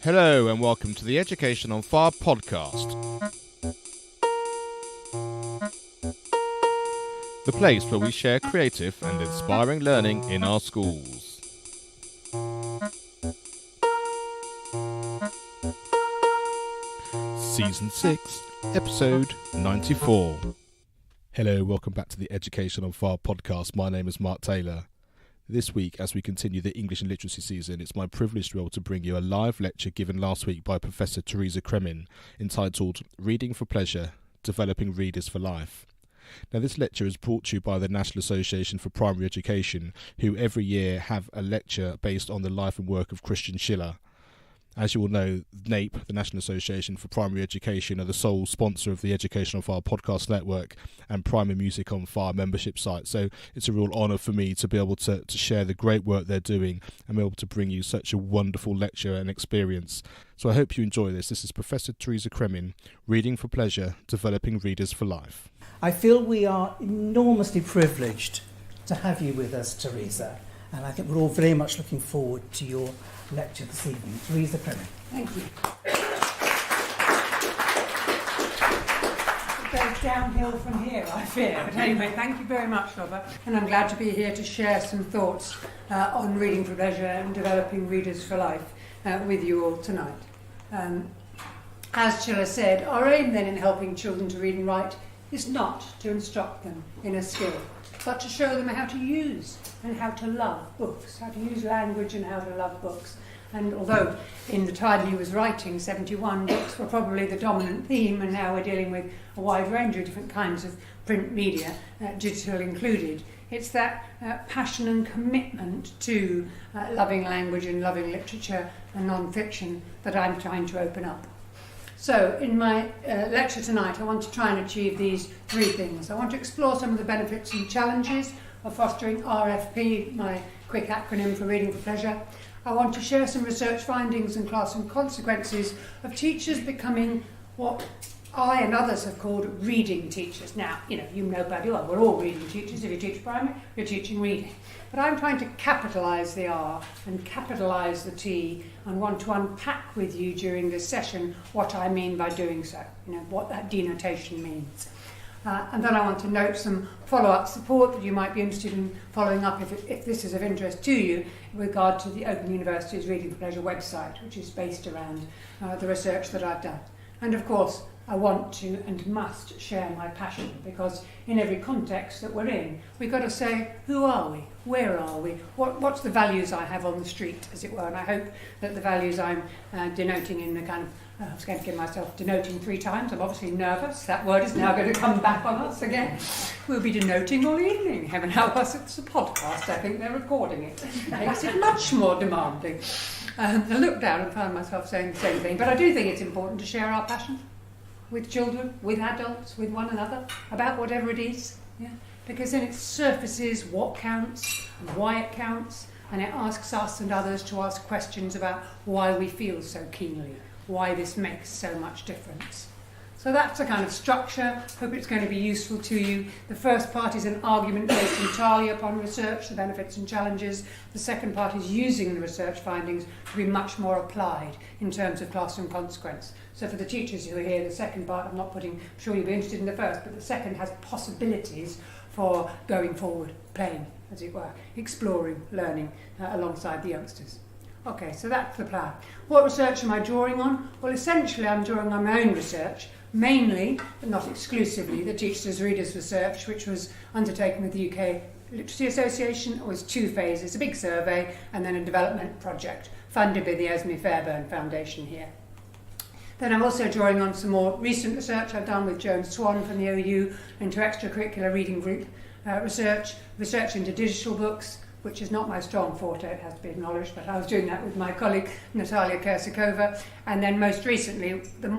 Hello and welcome to the Education on Fire podcast. The place where we share creative and inspiring learning in our schools. Season 6, Episode 94. Hello, welcome back to the Education on Fire podcast. My name is Mark Taylor. This week, as we continue the English and Literacy season, it's my privilege to be able to bring you a live lecture given last week by Professor Teresa Cremin, entitled Reading for Pleasure, Developing Readers for Life. Now, this lecture is brought to you by the National Association for Primary Education, who every year have a lecture based on the life and work of Christian Schiller. As you all know, NAPE, the National Association for Primary Education, are the sole sponsor of the Education on Fire podcast network and Primary Music on Fire membership site. So it's a real honour for me to be able to share the great work they're doing and be able to bring you such a wonderful lecture and experience. So I hope you enjoy this. This is Professor Teresa Cremin, Reading for Pleasure, Developing Readers for Life. I feel we are enormously privileged to have you with us, Teresa, and I think we're all very much looking forward to your lecture this evening. Teresa Cremin. Thank you. It goes downhill from here, I fear. But anyway, thank you very much, Robert. And I'm glad to be here to share some thoughts on reading for pleasure and developing readers for life with you all tonight. As Schiller said, our aim then in helping children to read and write is not to instruct them in a skill, but to show them how to use and how to love books, how to use language and how to love books. And although in the time he was writing, 71, books were probably the dominant theme, and now we're dealing with a wide range of different kinds of print media, digital included, it's that passion and commitment to loving language and loving literature and non-fiction that I'm trying to open up. So, in my lecture tonight, I want to try and achieve these three things. I want to explore some of the benefits and challenges of fostering RFP, my quick acronym for Reading for Pleasure. I want to share some research findings and classroom consequences of teachers becoming what I and others have called reading teachers. Now, you know bloody well, we're all reading teachers. If you teach primary, you're teaching reading. But I'm trying to capitalise the R and capitalise the T and want to unpack with you during this session what I mean by doing so, what that denotation means. And then I want to note some follow-up support that you might be interested in following up if this is of interest to you with regard to the Open University's Reading for Pleasure website, which is based around the research that I've done. And of course, I want to and must share my passion, because in every context that we're in, we've got to say, who are we? Where are we? What's the values I have on the street, as it were? And I hope that the values I'm denoting in the kind of, I was going to give myself denoting 3 times. I'm obviously nervous. That word is now going to come back on us again. We'll be denoting all evening. Heaven help us, it's a podcast. I think they're recording it. It makes it much more demanding. I looked down and found myself saying the same thing. But I do think it's important to share our passion with children, with adults, with one another, about whatever it is. Yeah? Because then it surfaces what counts and why it counts, and it asks us and others to ask questions about why we feel so keenly, why this makes so much difference. So that's the kind of structure. Hope it's going to be useful to you. The first part is an argument based entirely upon research, the benefits and challenges. The second part is using the research findings to be much more applied in terms of classroom consequence. So for the teachers who are here, the second part, I'm sure you'll be interested in the first, but the second has possibilities for going forward, playing, as it were, exploring, learning alongside the youngsters. Okay, so that's the plan. What research am I drawing on? Well, essentially I'm drawing on my own research, mainly, but not exclusively, the Teachers' Readers research, which was undertaken with the UK Literacy Association. It was 2 phases, a big survey and then a development project funded by the Esme Fairbairn Foundation here. Then I'm also drawing on some more recent research I've done with Joan Swan from the OU into extracurricular reading group research into digital books, which is not my strong forte, it has to be acknowledged, but I was doing that with my colleague Natalia Kersakova. And then most recently,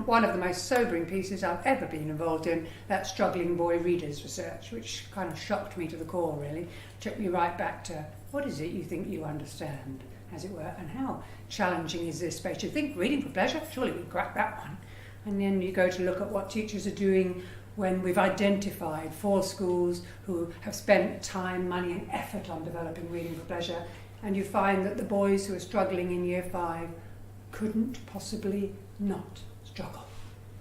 one of the most sobering pieces I've ever been involved in, that struggling boy readers research, which kind of shocked me to the core, really. Took me right back to, what is it you think you understand, as it were, and how challenging is this space? You think reading for pleasure? Surely we can crack that one. And then you go to look at what teachers are doing when we've identified 4 schools who have spent time, money and effort on developing reading for pleasure, and you find that the boys who are struggling in year 5 couldn't possibly not struggle,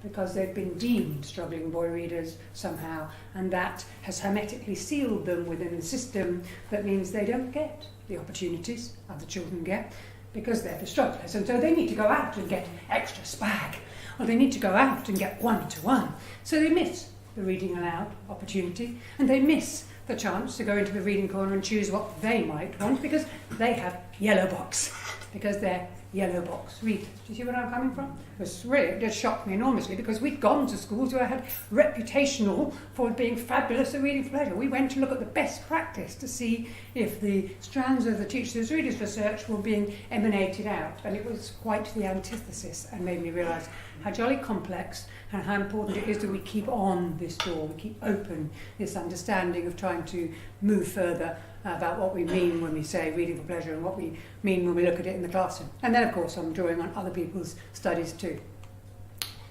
because they've been deemed struggling boy readers somehow, and that has hermetically sealed them within a system that means they don't get the opportunities other children get, because they're the strugglers, and so they need to go out and get extra spag, or they need to go out and get one-to-one. So they miss the reading aloud opportunity, and they miss the chance to go into the reading corner and choose what they might want, because they have yellow box, because they're yellow box readers. Do you see where I'm coming from? It just shocked me enormously, because we'd gone to schools where I had reputational for being fabulous at reading for pleasure. We went to look at the best practice to see if the strands of the Teachers' Readers research were being emanated out, and it was quite the antithesis, and made me realise how jolly complex and how important it is that we keep on this door, we keep open this understanding of trying to move further about what we mean when we say reading for pleasure and what we mean when we look at it in the classroom. And then, of course, I'm drawing on other people's studies too.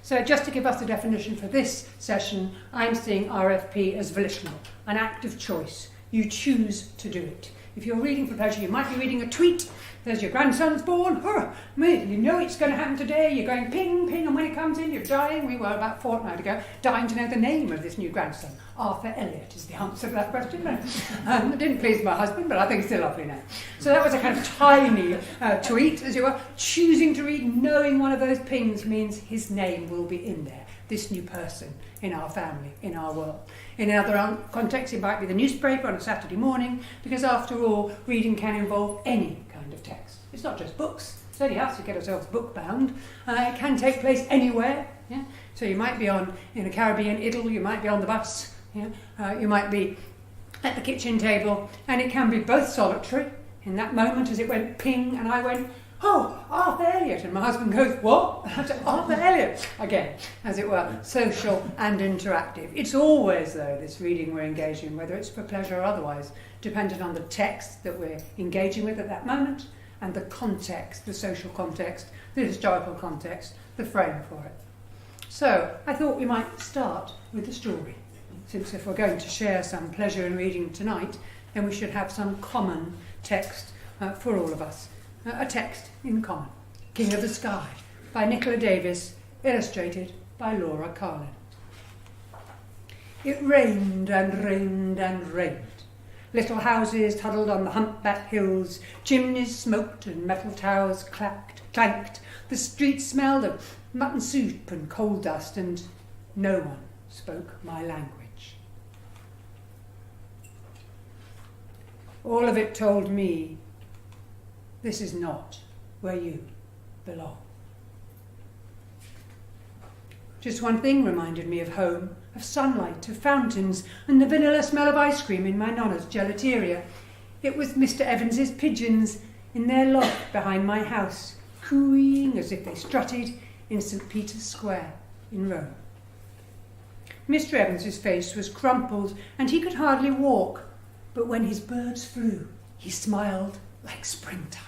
So just to give us the definition for this session, I'm seeing RFP as volitional, an act of choice. You choose to do it. If you're reading for pleasure, you might be reading a tweet. There's your grandson's born. You know it's going to happen today. You're going ping, ping, and when it comes in, you're dying. We were about a fortnight ago dying to know the name of this new grandson. Arthur Elliot is the answer to that question. It didn't please my husband, but I think it's a lovely name. So that was a kind of tiny tweet, as you were. Choosing to read, knowing one of those pings means his name will be in there. This new person in our family, in our world. In another context, it might be the newspaper on a Saturday morning, because after all, reading can involve any kind of text. It's not just books. It's only us who get ourselves book-bound. It can take place anywhere. Yeah? So you might be in a Caribbean idyll, you might be on the bus, you might be at the kitchen table, and it can be both solitary. In that moment, as it went ping, and I went, "Oh, Arthur Elliot," and my husband goes, "What?" And I said, "Arthur Elliot," again, as it were, social and interactive. It's always, though, this reading we're engaging, whether it's for pleasure or otherwise, dependent on the text that we're engaging with at that moment, and the context, the social context, the historical context, the frame for it. So, I thought we might start with the story, since if we're going to share some pleasure in reading tonight, then we should have some common text for all of us. A text in common. King of the Sky, by Nicola Davis, illustrated by Laura Carlin. It rained and rained and rained. Little houses huddled on the humpback hills, chimneys smoked and metal towers clanked. The streets smelled of mutton soup and coal dust, and no one spoke my language. All of it told me, this is not where you belong. Just one thing reminded me of home, of sunlight, of fountains, and the vanilla smell of ice cream in my nonna's gelateria. It was Mr. Evans's pigeons in their loft behind my house, cooing as if they strutted in St. Peter's Square in Rome. Mr. Evans's face was crumpled, and he could hardly walk, but when his birds flew, he smiled like springtime.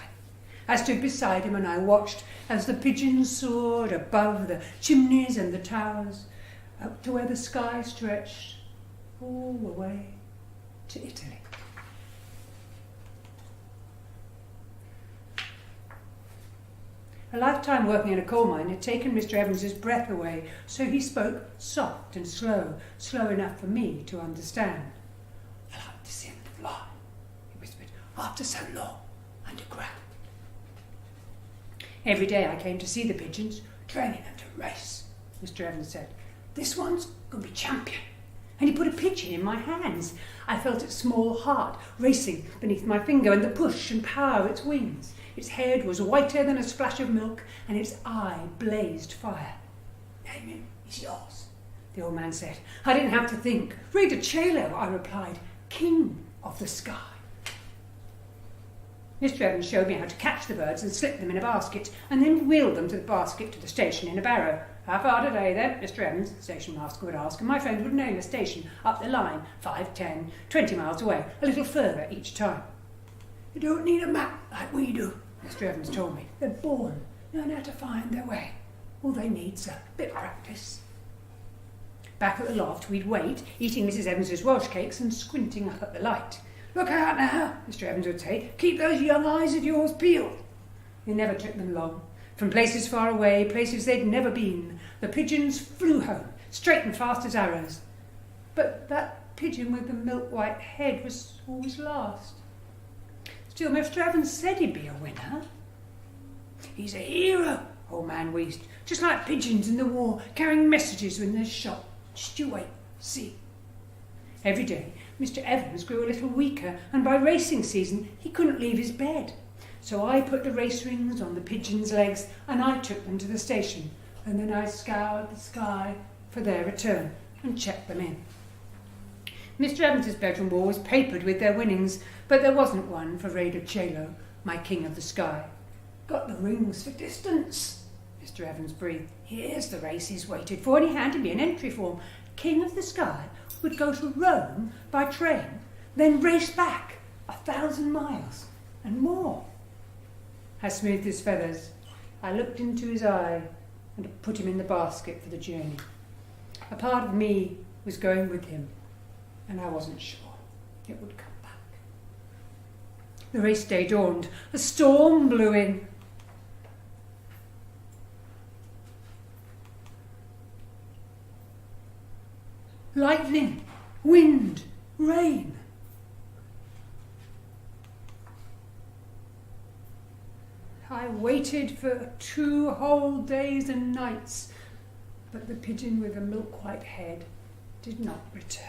I stood beside him and I watched as the pigeons soared above the chimneys and the towers, up to where the sky stretched all the way to Italy. A lifetime working in a coal mine had taken Mr. Evans's breath away, so he spoke soft and slow enough for me to understand. "I like to see them fly," he whispered, "after so long underground." Every day I came to see the pigeons, training them to race, Mr. Evans said. "This one's going to be champion." And he put a pigeon in my hands. I felt its small heart racing beneath my finger, and the push and power of its wings. Its head was whiter than a splash of milk, and its eye blazed fire. "Name him, he's yours," the old man said. I didn't have to think. "Re de Cielo," I replied. "King of the Sky." Mr. Evans showed me how to catch the birds and slip them in a basket, and then wheel them to the basket to the station in a barrow. "How far today, then, Mr. Evans?" the station master would ask, and my friend would name a station up the line, 5, 10, 20 miles away, a little further each time. "You don't need a map like we do," Mr. Evans told me. "They're born, knowing how to find their way. All they need's a bit of practice." Back at the loft, we'd wait, eating Mrs. Evans's Welsh cakes and squinting up at the light. "Look out now," Mr. Evans would say. "Keep those young eyes of yours peeled." It never took them long. From places far away, places they'd never been, the pigeons flew home, straight and fast as arrows. But that pigeon with the milk-white head was always last. Still, Mr. Evans said he'd be a winner. He's a hero, old man wheezed, just like pigeons in the war, carrying messages when they're shot. Just you wait, see. Every day, Mr. Evans grew a little weaker, and by racing season, he couldn't leave his bed. So I put the race rings on the pigeons' legs, and I took them to the station, and then I scoured the sky for their return and checked them in. Mr. Evans's bedroom wall was papered with their winnings, but there wasn't one for Raider Chelo, my king of the sky. Got the rings for distance, Mr. Evans breathed. Here's the race he's waited for, and he handed me an entry form. King of the sky would go to Rome by train, then race back 1,000 miles and more. I smoothed his feathers. I looked into his eye and put him in the basket for the journey. A part of me was going with him, and I wasn't sure it would come back. The race day dawned. A storm blew in. Lightning, wind, rain. I waited for 2 whole days and nights, but the pigeon with the milk-white head did not return.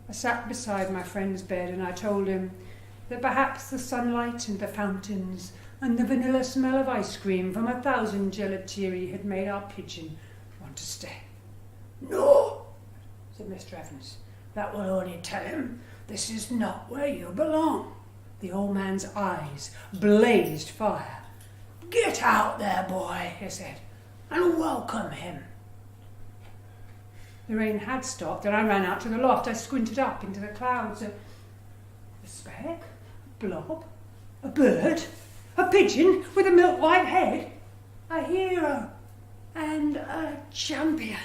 I sat beside my friend's bed and I told him that perhaps the sunlight and the fountains and the vanilla smell of ice cream from 1,000 gelatiri had made our pigeon want to stay. No, said Mr. Evans. That will only tell him this is not where you belong. The old man's eyes blazed fire. Get out there, boy, he said, and welcome him. The rain had stopped and I ran out to the loft. I squinted up into the clouds. A speck, a blob, a bird, a pigeon with a milk-white head, a hero and a champion.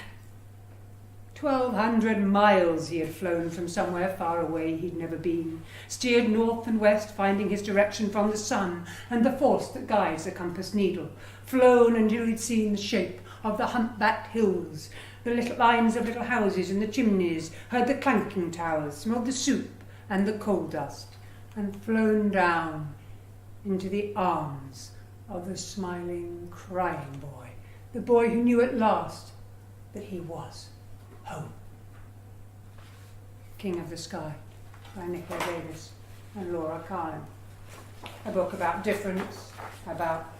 1,200 miles he had flown from somewhere far away he'd never been, steered north and west, finding his direction from the sun and the force that guides the compass needle, flown until he'd seen the shape of the humpbacked hills, the little lines of little houses in the chimneys, heard the clanking towers, smelled the soup and the coal dust, and flown down into the arms of the smiling, crying boy, the boy who knew at last that he was home. King of the Sky by Nicola Davis and Laura Carlin. A book about difference, about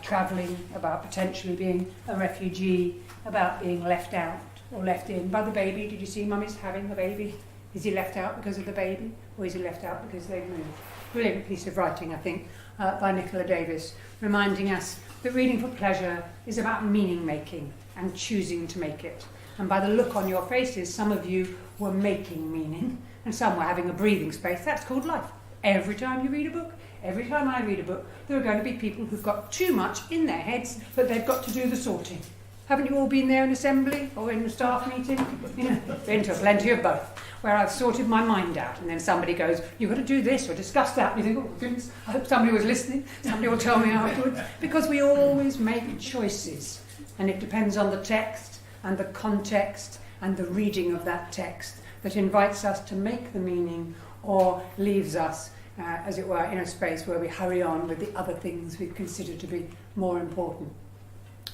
travelling, about potentially being a refugee, about being left out or left in by the baby. Did you see Mummy's having a baby? Is he left out because of the baby, or is he left out because they've moved? Brilliant piece of writing, I think, by Nicola Davis, reminding us that reading for pleasure is about meaning making and choosing to make it. And by the look on your faces, some of you were making meaning and some were having a breathing space. That's called life. Every time you read a book, every time I read a book, there are going to be people who've got too much in their heads, but they've got to do the sorting. Haven't you all been there in assembly or in a staff meeting? You know, been to plenty of both, where I've sorted my mind out and then somebody goes, you've got to do this or discuss that. And you think, oh goodness, I hope somebody was listening. Somebody will tell me afterwards. Because we always make choices and it depends on the text and the context and the reading of that text that invites us to make the meaning or leaves us, as it were, in a space where we hurry on with the other things we consider to be more important.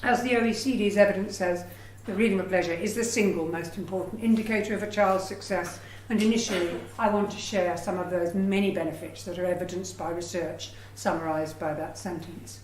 As the OECD's evidence says, the reading of pleasure is the single most important indicator of a child's success, and initially I want to share some of those many benefits that are evidenced by research summarised by that sentence.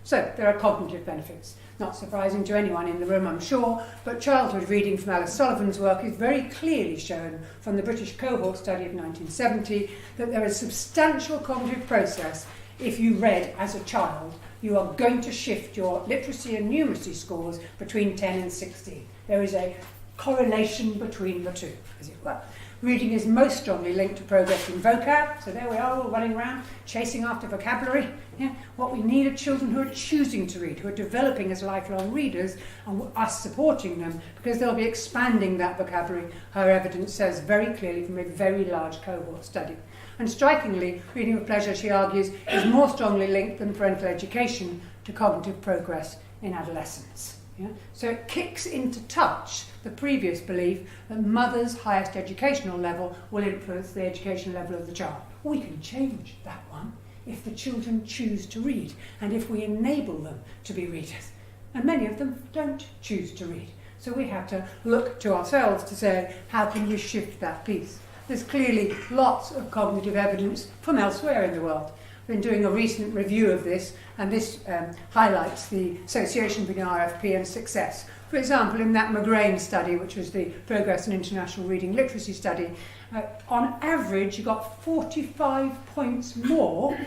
So, there are cognitive benefits. Not surprising to anyone in the room, I'm sure, but childhood reading from Alice Sullivan's work is very clearly shown from the British cohort study of 1970 that there is substantial cognitive process. If you read as a child, you are going to shift your literacy and numeracy scores between 10 and 16. There is a correlation between the two, as it were. Reading is most strongly linked to progress in vocab. So there we are, all running around, chasing after vocabulary. Yeah? What we need are children who are choosing to read, who are developing as lifelong readers, and us supporting them, because they'll be expanding that vocabulary, our evidence says very clearly from a very large cohort study. And strikingly, reading with pleasure, she argues, is more strongly linked than parental education to cognitive progress in adolescence. Yeah? So it kicks into touch the previous belief that mother's highest educational level will influence the educational level of the child. We can change that one if the children choose to read and if we enable them to be readers. And many of them don't choose to read. So we have to look to ourselves to say, how can we shift that piece? There's clearly lots of cognitive evidence from elsewhere in the world. Been doing a recent review of this, and this highlights the association between RFP and success. For example, in that McGrain study, which was the Progress in International Reading Literacy study, on average you got 45 points more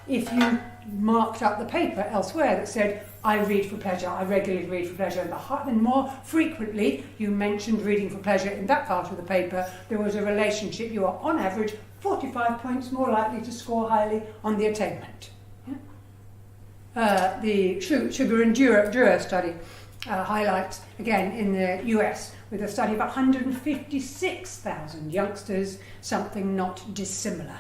if you marked up the paper elsewhere that said, I read for pleasure, I regularly read for pleasure. And the more frequently you mentioned reading for pleasure in that part of the paper, there was a relationship. You are, on average, 45 points more likely to score highly on the attainment. Yeah? The Sugar and Dura study highlights, again in the US, with a study of 156,000 youngsters, something not dissimilar.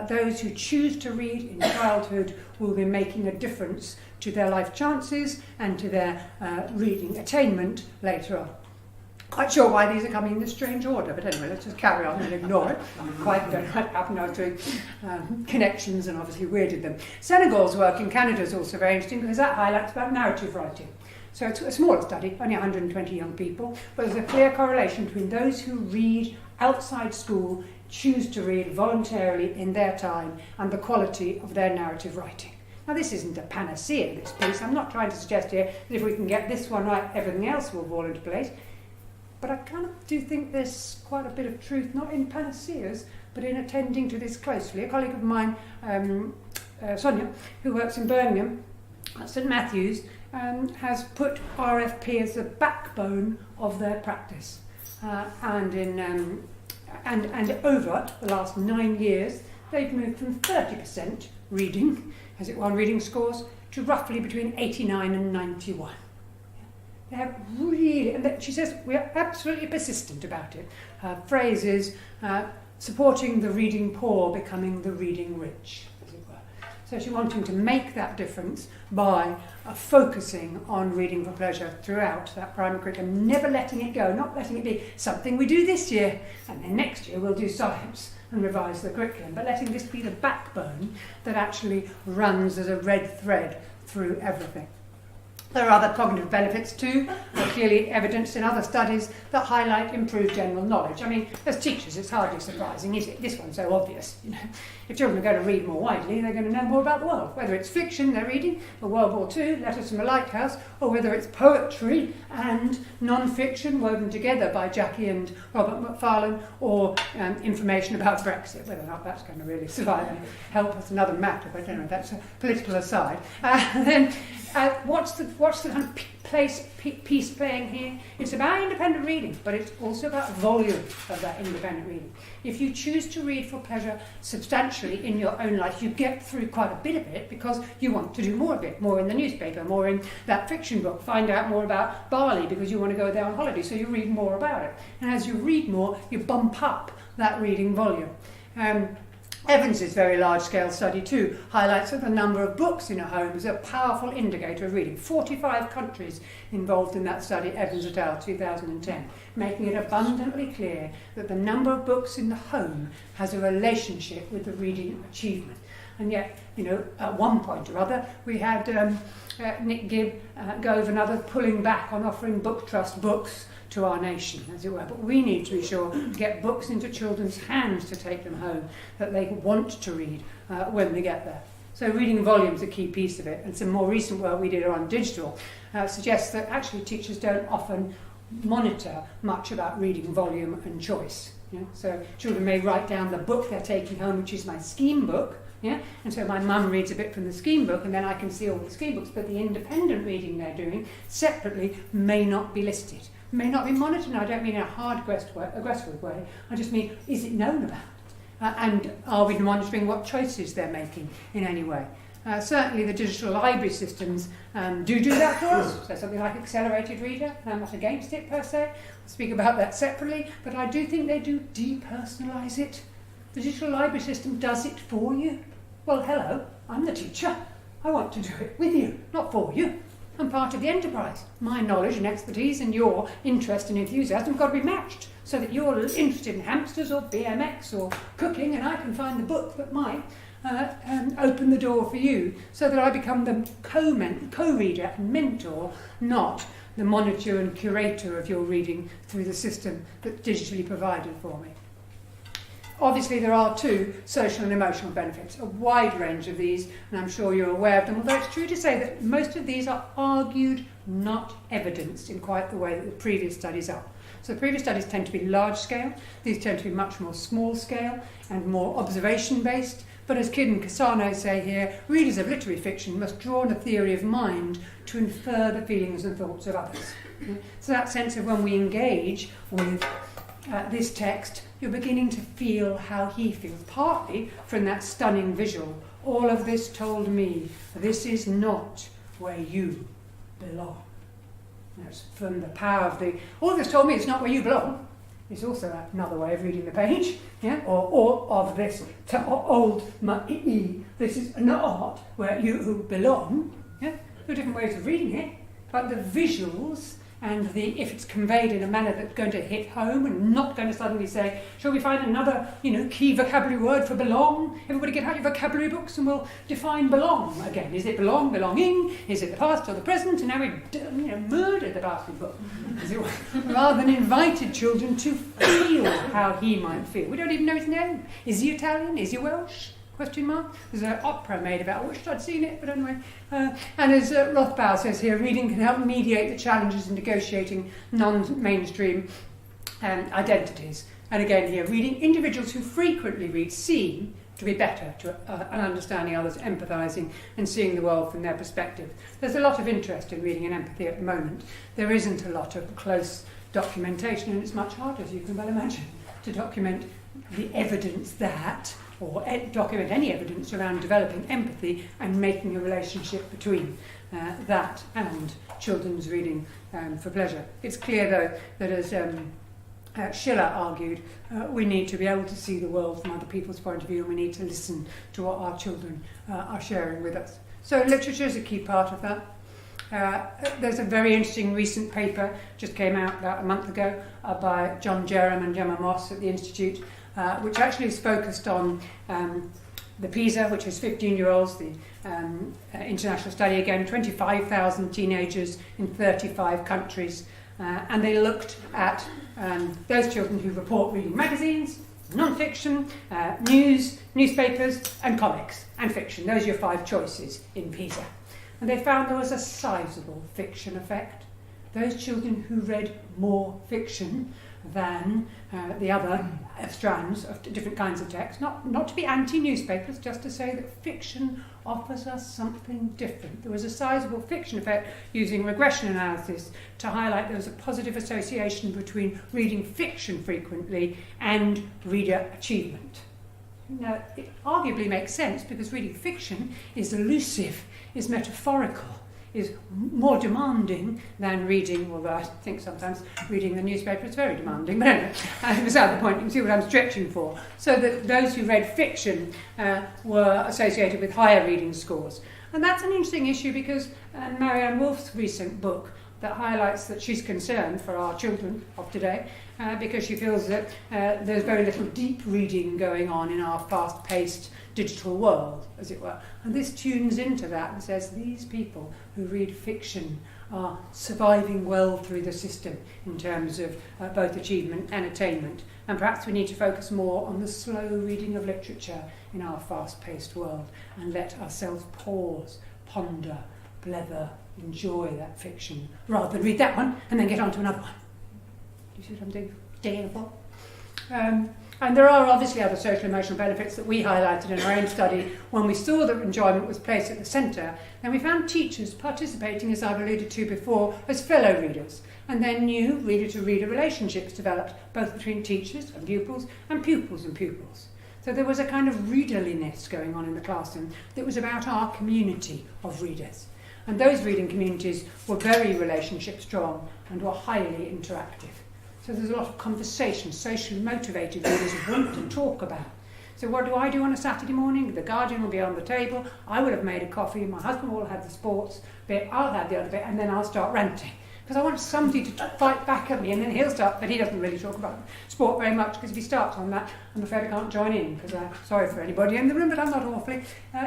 Those who choose to read in childhood will be making a difference to their life chances and to their reading attainment later on. Quite sure why these are coming in this strange order, but anyway, let's just carry on and ignore it. Quite don't know what happened. I was doing connections and obviously weirded them. Senegal's work in Canada is also very interesting because that highlights about narrative writing. So it's a smaller study, only 120 young people, but there's a clear correlation between those who read outside school, choose to read voluntarily in their time, and the quality of their narrative writing. Now, this isn't a panacea, this piece. I'm not trying to suggest here that if we can get this one right, everything else will fall into place. But I kind of do think there's quite a bit of truth, not in panaceas, but in attending to this closely. A colleague of mine, Sonia, who works in Birmingham at St Matthew's, has put RFP as the backbone of their practice. And over the last 9 years, they've moved from 30% reading, as it were, on reading scores, to roughly between 89 and 91. They have really, and she says, we are absolutely persistent about it. Her phrase is, supporting the reading poor, becoming the reading rich, as it were. So she's wanting to make that difference by focusing on reading for pleasure throughout that primary curriculum, never letting it go, not letting it be something we do this year, and then next year we'll do science and revise the curriculum, but letting this be the backbone that actually runs as a red thread through everything. There are other cognitive benefits too, clearly evidenced in other studies that highlight improved general knowledge. I mean, as teachers, it's hardly surprising, is it? This one's so obvious. You know, if children are going to read more widely, they're going to know more about the world. Whether it's fiction they're reading, or World War II, Letters from a Lighthouse, or whether it's poetry and non-fiction woven together by Jackie and Robert Macfarlane, or information about Brexit. Whether or not that's going to really survive and help us, another matter, but anyway, that's a political aside. What's the kind of piece playing here? It's about independent reading, but it's also about volume of that independent reading. If you choose to read for pleasure substantially in your own life, you get through quite a bit of it because you want to do more of it, more in the newspaper, more in that fiction book, find out more about Bali because you want to go there on holiday, so you read more about it. And as you read more, you bump up that reading volume. Evans's very large-scale study too highlights that the number of books in a home is a powerful indicator of reading. 45 countries involved in that study, Evans et al., 2010, making it abundantly clear that the number of books in the home has a relationship with the reading achievement. And yet, you know, at one point or other, we had Nick Gibb go over another, pulling back on offering book trust books to our nation, as it were. But we need to be sure to get books into children's hands to take them home, that they want to read when they get there. So reading volume is a key piece of it. And some more recent work we did on digital suggests that actually teachers don't often monitor much about reading volume and choice. Yeah? So children may write down the book they're taking home, which is my scheme book, yeah? And so my mum reads a bit from the scheme book and then I can see all the scheme books, but the independent reading they're doing separately may not be listed. may not be monitored. And I don't mean in a hard, aggressive way. I just mean, is it known about? And are we monitoring what choices they're making in any way? Certainly the digital library systems do that for us. So something like Accelerated Reader, and I'm not against it per se. I'll speak about that separately. But I do think they do depersonalise it. The digital library system does it for you. Well, hello, I'm the teacher. I want to do it with you, not for you. I'm part of the enterprise. My knowledge and expertise and your interest and enthusiasm have got to be matched so that you're interested in hamsters or BMX or cooking, and I can find the book that might open the door for you so that I become the co-reader and mentor, not the monitor and curator of your reading through the system that's digitally provided for me. Obviously, there are two social and emotional benefits, a wide range of these, and I'm sure you're aware of them, although it's true to say that most of these are argued, not evidenced in quite the way that the previous studies are. So the previous studies tend to be large scale, these tend to be much more small scale and more observation based, but as Kidd and Cassano say here, readers of literary fiction must draw on a theory of mind to infer the feelings and thoughts of others. So that sense of when we engage with this text, you're beginning to feel how he feels, partly from that stunning visual. All of this told me, this is not where you belong. That's from the power of the... All this told me it's not where you belong. It's also another way of reading the page, yeah? Or of this old ma'i. This is not where you belong. Yeah? There are different ways of reading it, but the visuals and if it's conveyed in a manner that's going to hit home and not going to suddenly say, shall we find another, key vocabulary word for belong? Everybody get out your vocabulary books and we'll define belong again. Is it belong, belonging? Is it the past or the present? And now we've murdered the bastard book. Rather than invited children to feel how he might feel. We don't even know his name. Is he Italian? Is he Welsh? Question mark. There's an opera made about it. I wished I'd seen it, but anyway. And as Rothbauer says here, reading can help mediate the challenges in negotiating non-mainstream identities. And again here, reading, individuals who frequently read seem to be better at understanding others, empathising and seeing the world from their perspective. There's a lot of interest in reading and empathy at the moment. There isn't a lot of close documentation, and it's much harder, as you can well imagine, to document the evidence that or document any evidence around developing empathy and making a relationship between that and children's reading for pleasure. It's clear, though, that as Schiller argued, we need to be able to see the world from other people's point of view, and we need to listen to what our children are sharing with us. So literature is a key part of that. There's a very interesting recent paper, just came out about a month ago, by John Jerram and Gemma Moss at the Institute, which actually is focused on the PISA, which is 15-year-olds, the international study again, 25,000 teenagers in 35 countries, and they looked at those children who report reading magazines, non-fiction, news, newspapers, and comics, and fiction. Those are your 5 choices in PISA. And they found there was a sizable fiction effect. Those children who read more fiction than the other strands of different kinds of text, not to be anti-newspapers, just to say that fiction offers us something different. There was a sizable fiction effect using regression analysis to highlight there was a positive association between reading fiction frequently and reader achievement. Now, it arguably makes sense because reading fiction is elusive, is metaphorical, is more demanding than reading, although I think sometimes reading the newspaper is very demanding, but anyway, beside the point, you can see what I'm stretching for. So that those who read fiction were associated with higher reading scores. And that's an interesting issue because Marianne Wolf's recent book that highlights that she's concerned for our children of today because she feels that there's very little deep reading going on in our fast-paced digital world, as it were. And this tunes into that and says these people who read fiction are surviving well through the system in terms of both achievement and attainment. And perhaps we need to focus more on the slow reading of literature in our fast-paced world and let ourselves pause, ponder, blether, enjoy that fiction, rather than read that one and then get on to another one. Do you see what I'm doing for? And there are obviously other social emotional benefits that we highlighted in our own study when we saw that enjoyment was placed at the centre. And we found teachers participating, as I've alluded to before, as fellow readers. And then new reader-to-reader relationships developed, both between teachers and pupils and pupils and pupils. So there was a kind of readerliness going on in the classroom that was about our community of readers. And those reading communities were very relationship strong and were highly interactive. So there's a lot of conversation, socially motivated readers want to talk about. So what do I do on a Saturday morning? The Guardian will be on the table, I will have made a coffee, my husband will have the sports bit, I'll have the other bit, and then I'll start ranting. Because I want somebody to fight back at me, and then he'll start, but he doesn't really talk about sport very much, because if he starts on that, I'm afraid I can't join in, because I'm sorry for anybody in the room, but I'm not awfully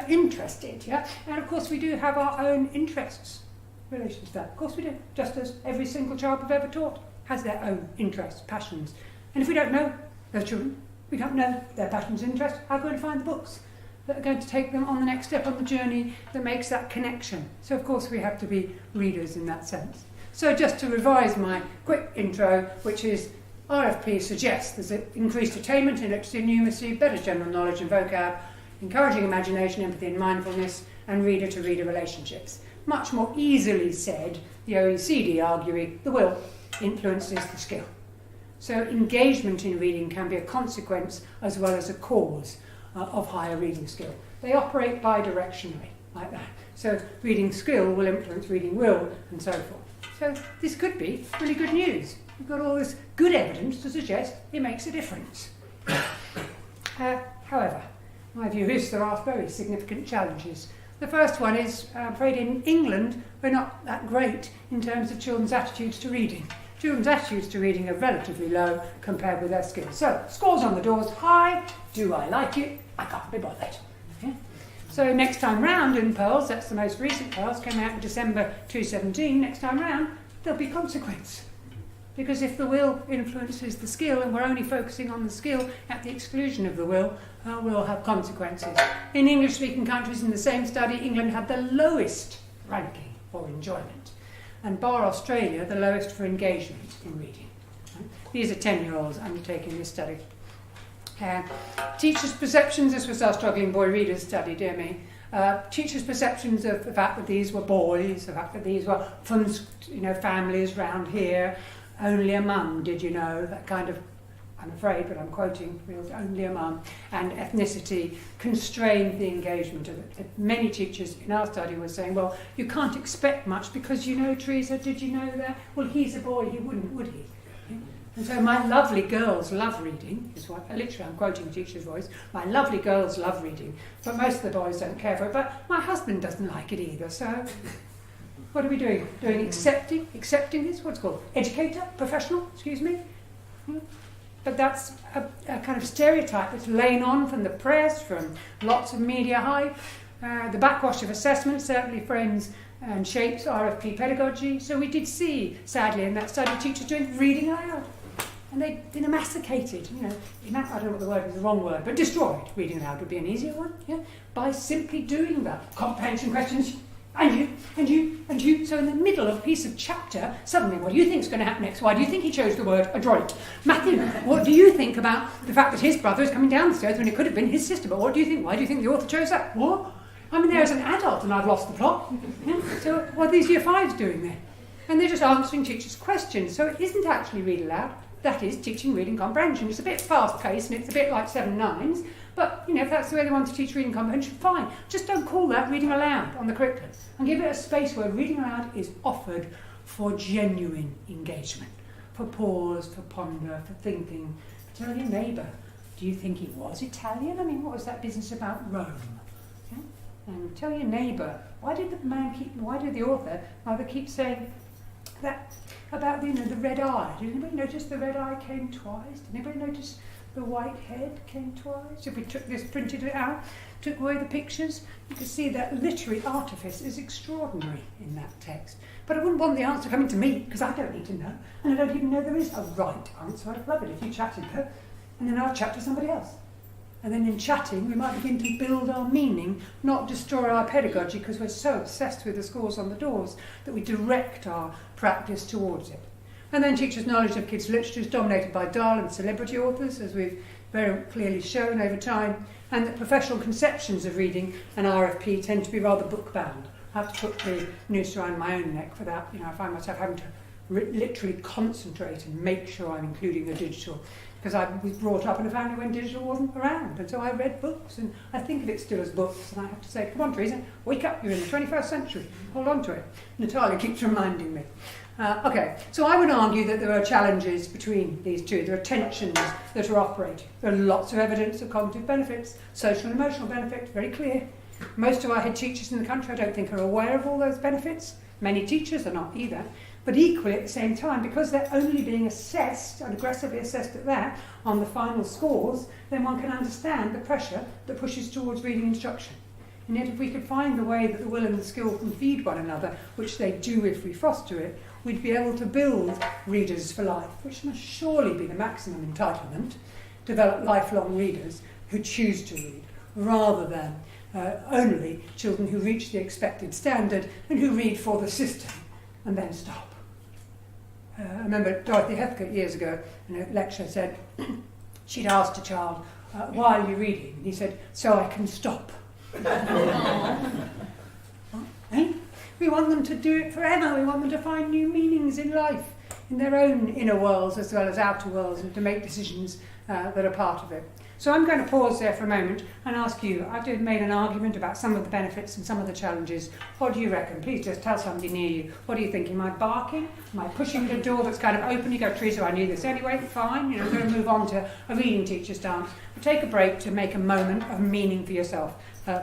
interested, yeah? And of course we do have our own interests in relation to that. Of course we do, just as every single child we've ever taught has their own interests, passions. And if we don't know those children, we don't know their passions and interests, how are we going to find the books that are going to take them on the next step on the journey that makes that connection? So of course we have to be readers in that sense. So just to revise my quick intro, which is RFP suggests there's an increased attainment in literacy and numeracy, better general knowledge and vocab, encouraging imagination, empathy and mindfulness, and reader-to-reader relationships. Much more easily said, the OECD arguing, the will influences the skill. So engagement in reading can be a consequence as well as a cause of higher reading skill. They operate bidirectionally, like that. So reading skill will influence reading will, and so forth. So this could be really good news. We've got all this good evidence to suggest it makes a difference. However, my view is there are very significant challenges. The first one is, I'm afraid in England, we're not that great in terms of children's attitudes to reading. Children's attitudes to reading are relatively low compared with their skills. So, scores on the doors, high, do I like it? I can't be bothered. Yeah? So next time round in Pearls, that's the most recent Pearls, came out in December 2017, next time round, there'll be consequence. Because if the will influences the skill and we're only focusing on the skill at the exclusion of the will, we'll have consequences. In English-speaking countries in the same study, England had the lowest ranking for enjoyment. And bar Australia, the lowest for engagement in reading. These are 10-year-olds undertaking this study. Teachers' perceptions, this was our struggling boy readers study, dear me. Teachers' perceptions of the fact that these were boys, the fact that these were from families round here, only a mum, did you know, that kind of, I'm afraid, but I'm quoting, only a mum, and ethnicity constrained the engagement of it. Many teachers in our study were saying, well, you can't expect much because, Teresa, did you know that? Well, he's a boy, he wouldn't, would he? And so my lovely girls love reading, is what, literally I'm quoting a teacher's voice, my lovely girls love reading, but most of the boys don't care for it, but my husband doesn't like it either, so what are we doing? Accepting this, what's it called? Educator? Professional? Excuse me? But that's a kind of stereotype that's laying on from the press, from lots of media hype. The backwash of assessment certainly frames and shapes RFP pedagogy. So we did see, sadly, in that study, teachers doing reading aloud. And they'd been emascicated, I don't know what the word is, the wrong word, but destroyed. Reading aloud would be an easier one, by simply doing that. Comprehension questions, and you. So in the middle of a piece of chapter, suddenly, what do you think is going to happen next? Why do you think he chose the word adroit? Matthew, what do you think about the fact that his brother is coming down the stairs when it could have been his sister? But what do you think? Why do you think the author chose that? What? I mean, there's an adult and I've lost the plot. So what are these year fives doing there? And they're just answering teachers' questions. So it isn't actually read aloud. That is teaching reading comprehension. It's a bit fast-paced and it's a bit like 7 9s. But, if that's the way they want to teach reading comprehension, fine. Just don't call that reading aloud on the curriculum. And give it a space where reading aloud is offered for genuine engagement. For pause, for ponder, for thinking. Tell your neighbour, do you think he was Italian? I mean, what was that business about Rome? Okay? And tell your neighbour, why did the author either keep saying that about the red eye? Did anybody notice the red eye came twice? Did anybody notice the white head came twice? If we took this, printed it out, took away the pictures, you could see that literary artifice is extraordinary in that text. But I wouldn't want the answer coming to me, because I don't need to know, and I don't even know there is a right answer. I'd love it if you chatted though, and then I'll chat to somebody else. And then in chatting, we might begin to build our meaning, not destroy our pedagogy, because we're so obsessed with the scores on the doors that we direct our practice towards it. And then teachers' knowledge of kids' literature is dominated by dull and celebrity authors, as we've very clearly shown over time, and that professional conceptions of reading and RFP tend to be rather book-bound. I have to put the noose around my own neck for that. I find myself having to literally concentrate and make sure I'm including the digital. Because I was brought up in a family when digital wasn't around, and so I read books, and I think of it still as books, and I have to say, come on, Teresa, wake up, you're in the 21st century, hold on to it. Natalia keeps reminding me. Okay, so I would argue that there are challenges between these two. There are tensions that are operating. There are lots of evidence of cognitive benefits, social and emotional benefits, very clear. Most of our head teachers in the country, I don't think, are aware of all those benefits. Many teachers are not either. But equally, at the same time, because they're only being assessed, and aggressively assessed at that, on the final scores, then one can understand the pressure that pushes towards reading instruction. And yet if we could find the way that the will and the skill can feed one another, which they do if we foster it, we'd be able to build readers for life, which must surely be the maximum entitlement, develop lifelong readers who choose to read, rather than only children who reach the expected standard and who read for the system and then stop. I remember Dorothy Heathcote years ago in a lecture said she'd asked a child, why are you reading? And he said, so I can stop. We want them to do it forever. We want them to find new meanings in life, in their own inner worlds as well as outer worlds, and to make decisions that are part of it. So I'm going to pause there for a moment and ask you, I've made an argument about some of the benefits and some of the challenges. What do you reckon? Please just tell somebody near you. What do you think? Am I barking? Am I pushing the door that's kind of open? You go, Teresa, I knew this anyway, fine. We're going to move on to a reading teacher stance. But take a break to make a moment of meaning for yourself.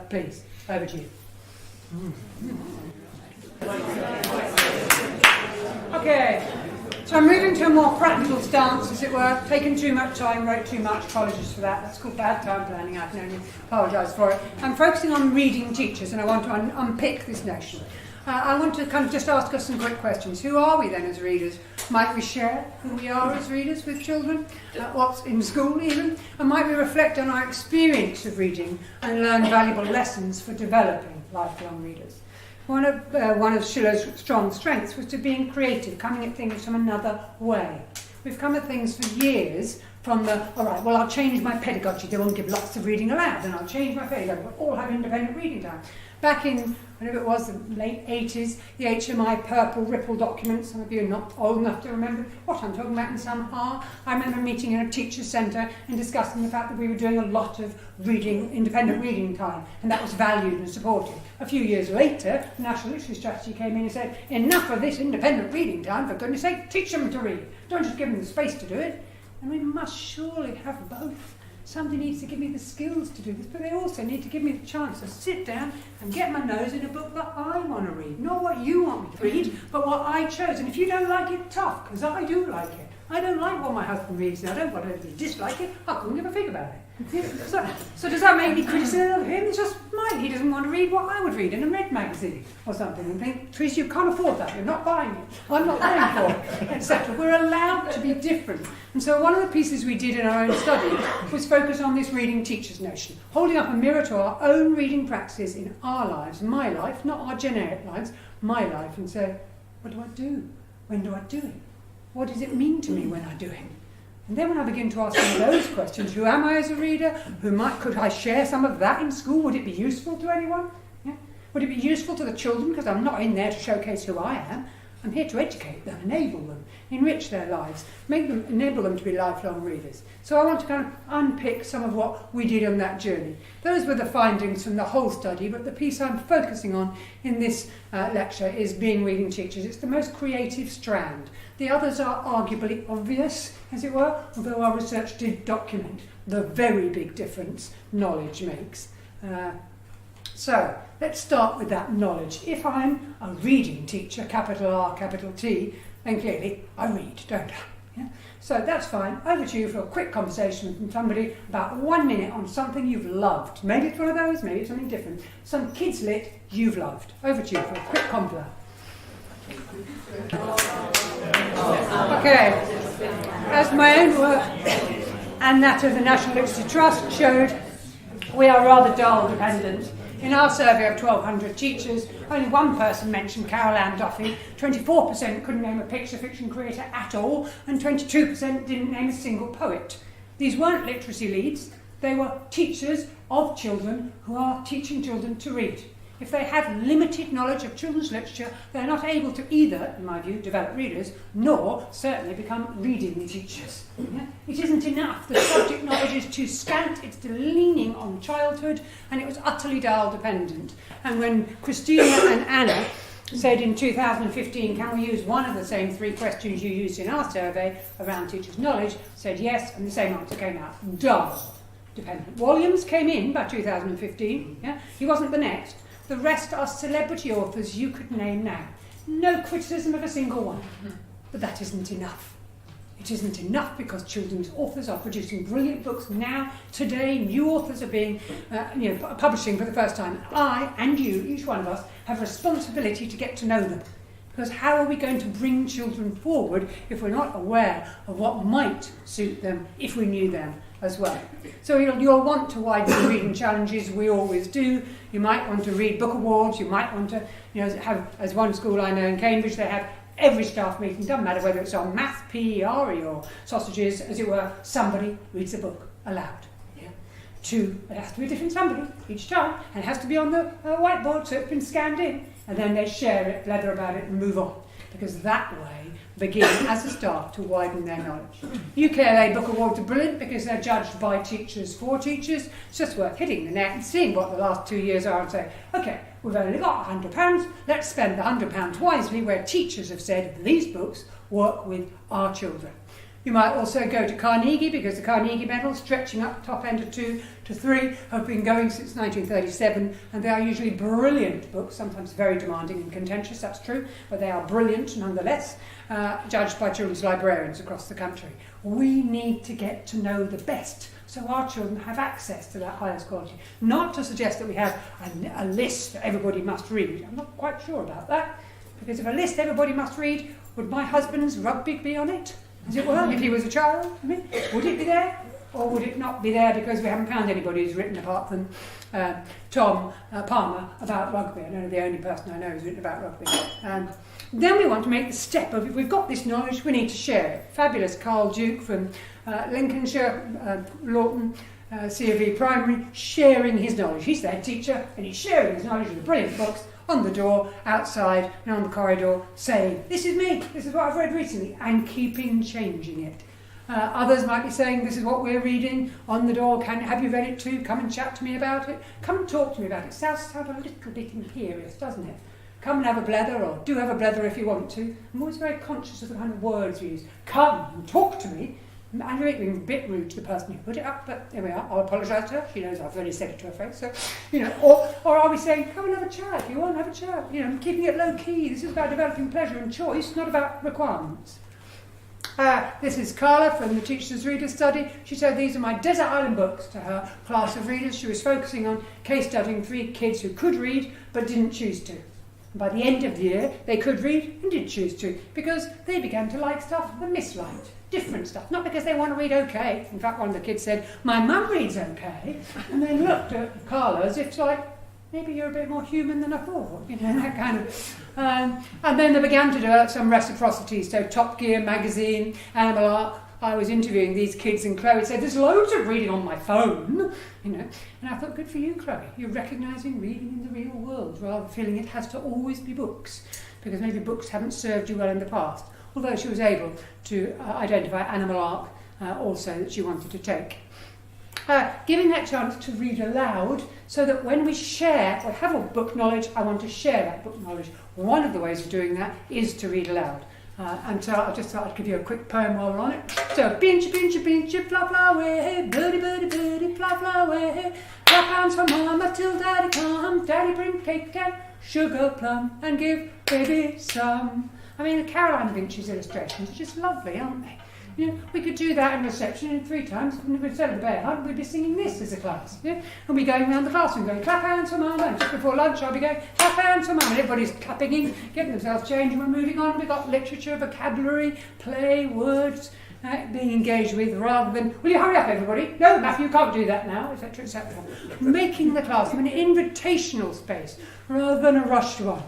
Please, over to you. Okay. So I'm moving to a more practical stance, as it were. Taken too much time, wrote too much, apologies for that. That's called bad time planning, I can only apologise for it. I'm focusing on reading teachers, and I want to unpick this notion. I want to kind of just ask us some quick questions. Who are we then as readers? Might we share who we are as readers with children? What's in school even? And might we reflect on our experience of reading and learn valuable lessons for developing lifelong readers? One of Schiller's strong strengths was to being creative, coming at things from another way. We've come at things for years from the, all right, well, I'll change my pedagogy. They won't give lots of reading aloud, and I'll change my pedagogy. We'll all have independent reading time. Back in, whenever it was, the late 80s, the HMI purple ripple documents, some of you are not old enough to remember what I'm talking about, and some are. I remember meeting in a teacher's centre and discussing the fact that we were doing a lot of reading, independent reading time, and that was valued and supported. A few years later, the National Literacy Strategy came in and said, enough of this independent reading time, for goodness sake, teach them to read. Don't just give them the space to do it. And we must surely have both. Somebody needs to give me the skills to do this, but they also need to give me the chance to sit down and get my nose in a book that I want to read. Not what you want me to read, but what I chose. And if you don't like it, tough, because I do like it. I don't like what my husband reads, and I don't want to dislike it. I couldn't give a fig about it. So does that make me criticism of him? It's just mine. He doesn't want to read what I would read in a Red magazine or something. And think, Teresa, you can't afford that. You're not buying it. I'm not paying for it, etc. We're allowed to be different. And so one of the pieces we did in our own study was focus on this reading teachers notion, holding up a mirror to our own reading practices in our lives, my life, not our generic lives, my life, and say, what do I do? When do I do it? What does it mean to me when I do it? And then when I begin to ask some of those questions, who am I as a reader? Could I share some of that in school? Would it be useful to anyone? Yeah? Would it be useful to the children? Because I'm not in there to showcase who I am. I'm here to educate them, enable them, enrich their lives, enable them to be lifelong readers. So I want to kind of unpick some of what we did on that journey. Those were the findings from the whole study, but the piece I'm focusing on in this lecture is being reading teachers. It's the most creative strand. The others are arguably obvious, as it were, although our research did document the very big difference knowledge makes. So let's start with that knowledge. If I'm a reading teacher, capital R, capital T, then clearly I read, don't I? Yeah? So that's fine. Over to you for a quick conversation with somebody about 1 minute on something you've loved. Maybe it's one of those, maybe it's something different. Some kids lit you've loved. Over to you for a quick convo. Okay. As my own work and that of the National Literacy Trust showed, we are rather dull dependent. In our survey of 1,200 teachers, only one person mentioned Carol Ann Duffy, 24% couldn't name a picture fiction creator at all, and 22% didn't name a single poet. These weren't literacy leads, they were teachers of children who are teaching children to read. If they have limited knowledge of children's literature, they're not able to either, in my view, develop readers, nor certainly become reading teachers. Yeah? It isn't enough. The subject knowledge is too scant, it's leaning on childhood, and it was utterly dial dependent. And when Christina and Anna said in 2015, can we use one of the same 3 questions you used in our survey around teachers' knowledge, said yes, and the same answer came out, dial dependent. Williams came in by 2015, yeah? He wasn't the next. The rest are celebrity authors you could name now. No criticism of a single one. But that isn't enough. It isn't enough because children's authors are producing brilliant books now. Today, new authors are being publishing for the first time. I and you, each one of us, have a responsibility to get to know them. Because how are we going to bring children forward if we're not aware of what might suit them if we knew them as well? So you'll want to widen the reading challenges, we always do. You might want to read book awards, you might want to have, as one school I know in Cambridge, they have every staff meeting, doesn't matter whether it's on math, PE, RE or sausages, as it were, somebody reads a book aloud. Yeah? 2, it has to be a different somebody each time, and it has to be on the whiteboard so it's been scanned in, and then they share it, blather about it and move on. Because that way begin as a staff to widen their knowledge. UKLA Book Awards are brilliant because they're judged by teachers for teachers. It's just worth hitting the net and seeing what the last 2 years are and say, okay, we've only got £100, let's spend the £100 wisely where teachers have said these books work with our children. You might also go to Carnegie because the Carnegie medals, stretching up the top end of 2 to 3, have been going since 1937, and they are usually brilliant books, sometimes very demanding and contentious, that's true, but they are brilliant nonetheless, judged by children's librarians across the country. We need to get to know the best so our children have access to that highest quality. Not to suggest that we have a list that everybody must read. I'm not quite sure about that, because if a list everybody must read, would my husband's rugby be on it? As it were, if he was a child, I mean, would it be there? Or would it not be there because we haven't found anybody who's written apart from Tom Palmer about rugby? I know the only person I know who's written about rugby. Then we want to make the step of, if we've got this knowledge, we need to share it. Fabulous Carl Duke from Lincolnshire, Lawton, C of E Primary, sharing his knowledge. He's their teacher and he's sharing his knowledge with the brilliant books on the door, outside, and on the corridor, saying, this is me, this is what I've read recently, and keeping changing it. Others might be saying, this is what we're reading, on the door, have you read it too? Come and chat to me about it. Come and talk to me about it. It sounds a little bit imperious, doesn't it? Come and have a blether, or do have a blether if you want to. I'm always very conscious of the kind of words we use. Come and talk to me. I know it being a bit rude to the person who put it up, but there we are. I'll apologise to her. She knows I've already said it to her face. So, or are we saying, come and have a chat? If you want, have a chat. Keeping it low key. This is about developing pleasure and choice, not about requirements. This is Carla from the Teachers' Reader Study. She said these are my desert island books to her class of readers. She was focusing on case studying 3 kids who could read but didn't choose to. And by the end of the year, they could read and did choose to because they began to like stuff and misliked. Different stuff, not because they want to read okay. In fact, one of the kids said, my mum reads okay, and then looked at Carla as if like, maybe you're a bit more human than I thought, that kind of. And then they began to do some reciprocity, so Top Gear magazine, Animal Ark. I was interviewing these kids and Chloe said, there's loads of reading on my phone, and I thought, good for you, Chloe. You're recognising reading in the real world rather than feeling it has to always be books, because maybe books haven't served you well in the past. Although she was able to identify Animal Ark also that she wanted to take. Giving that chance to read aloud so that when we share or have a book knowledge, I want to share that book knowledge. One of the ways of doing that is to read aloud. And so I just thought I'd give you a quick poem while we're on it. So, pinch, pinch, pinch, fly, fly away, birdie, birdie, birdie, fly, fly away, clap hands for mama till daddy come, daddy bring cake and sugar plum and give baby some. I mean, the Caroline Vinch's illustrations are just lovely, aren't they? We could do that in reception in 3 times. Instead of the bear hunt, we'd be singing this as a class. And we'd be going around the classroom going, clap hands for mama. And just before lunch, I'll be going, clap hands for mama. And everybody's clapping in, getting themselves changed, and we're moving on. We've got literature, vocabulary, play, words being engaged with rather than, will you hurry up, everybody? No, Matthew, you can't do that now, etc., etc. Making the classroom an invitational space rather than a rushed one.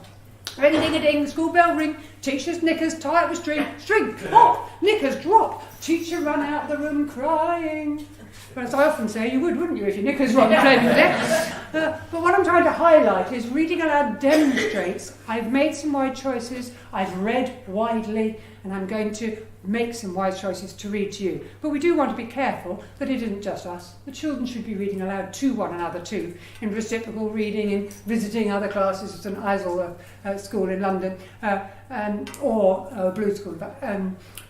Ring-a-ding-a-ding, the school bell ring, teacher's knickers tie up with string, pop, knickers drop, teacher run out the room crying. But as I often say, you would, wouldn't you, if your knickers were on the floor? But what I'm trying to highlight is reading aloud demonstrates I've made some wise choices, I've read widely, and I'm going to make some wise choices to read to you. But we do want to be careful that it isn't just us. The children should be reading aloud to one another too, in reciprocal reading, in visiting other classes at St Isleworth School in London, or Blue School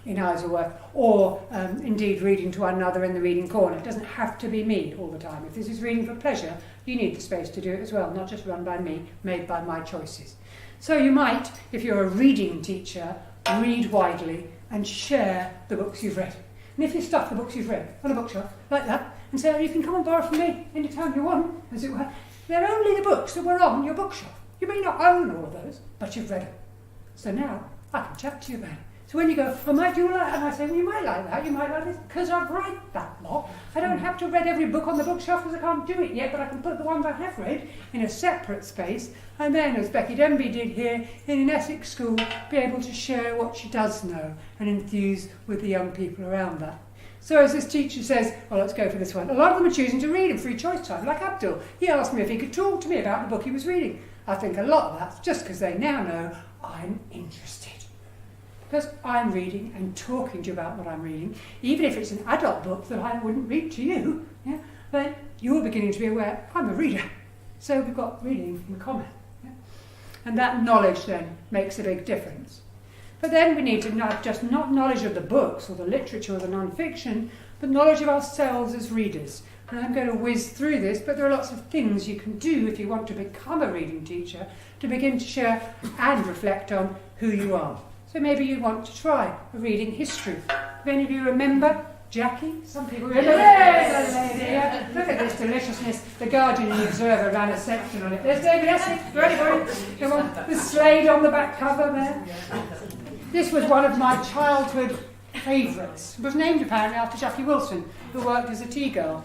in Isleworth, or indeed reading to one another in the reading corner. It doesn't have to be me all the time. If this is reading for pleasure, you need the space to do it as well, not just run by me, made by my choices. So you might, if you're a reading teacher, read widely and share the books you've read. And if you stuff the books you've read on a bookshelf like that and say, oh, you can come and borrow from me anytime you want, as it were, they're only the books that were on your bookshelf. You may not own all of those, but you've read them. So now I can chat to you about it. So when you go, well, might you like that? And I say, well, you might like that, you might like this, because I've read that lot. I don't have to read every book on the bookshelf because I can't do it yet, but I can put the ones I have read in a separate space, and then, as Becky Denby did here, in an Essex school, be able to share what she does know and enthuse with the young people around that. So as this teacher says, well, let's go for this one. A lot of them are choosing to read in free choice time, like Abdul. He asked me if he could talk to me about the book he was reading. I think a lot of that's just because they now know I'm interested. Because I'm reading and talking to you about what I'm reading, even if it's an adult book that I wouldn't read to you, then you're beginning to be aware I'm a reader. So we've got reading in common. And that knowledge then makes a big difference. But then we need to have just not knowledge of the books or the literature or the non-fiction, but knowledge of ourselves as readers. And I'm going to whiz through this, but there are lots of things you can do if you want to become a reading teacher to begin to share and reflect on who you are. So maybe you want to try a reading history. Do any of you remember Jackie? Some people remember. Yes, look at this deliciousness. The Guardian and the Observer ran a section on it. There's David Essex. Ready for it? Come on. The Slade on the back cover there. This was one of my childhood favourites. It was named apparently after Jackie Wilson, who worked as a tea girl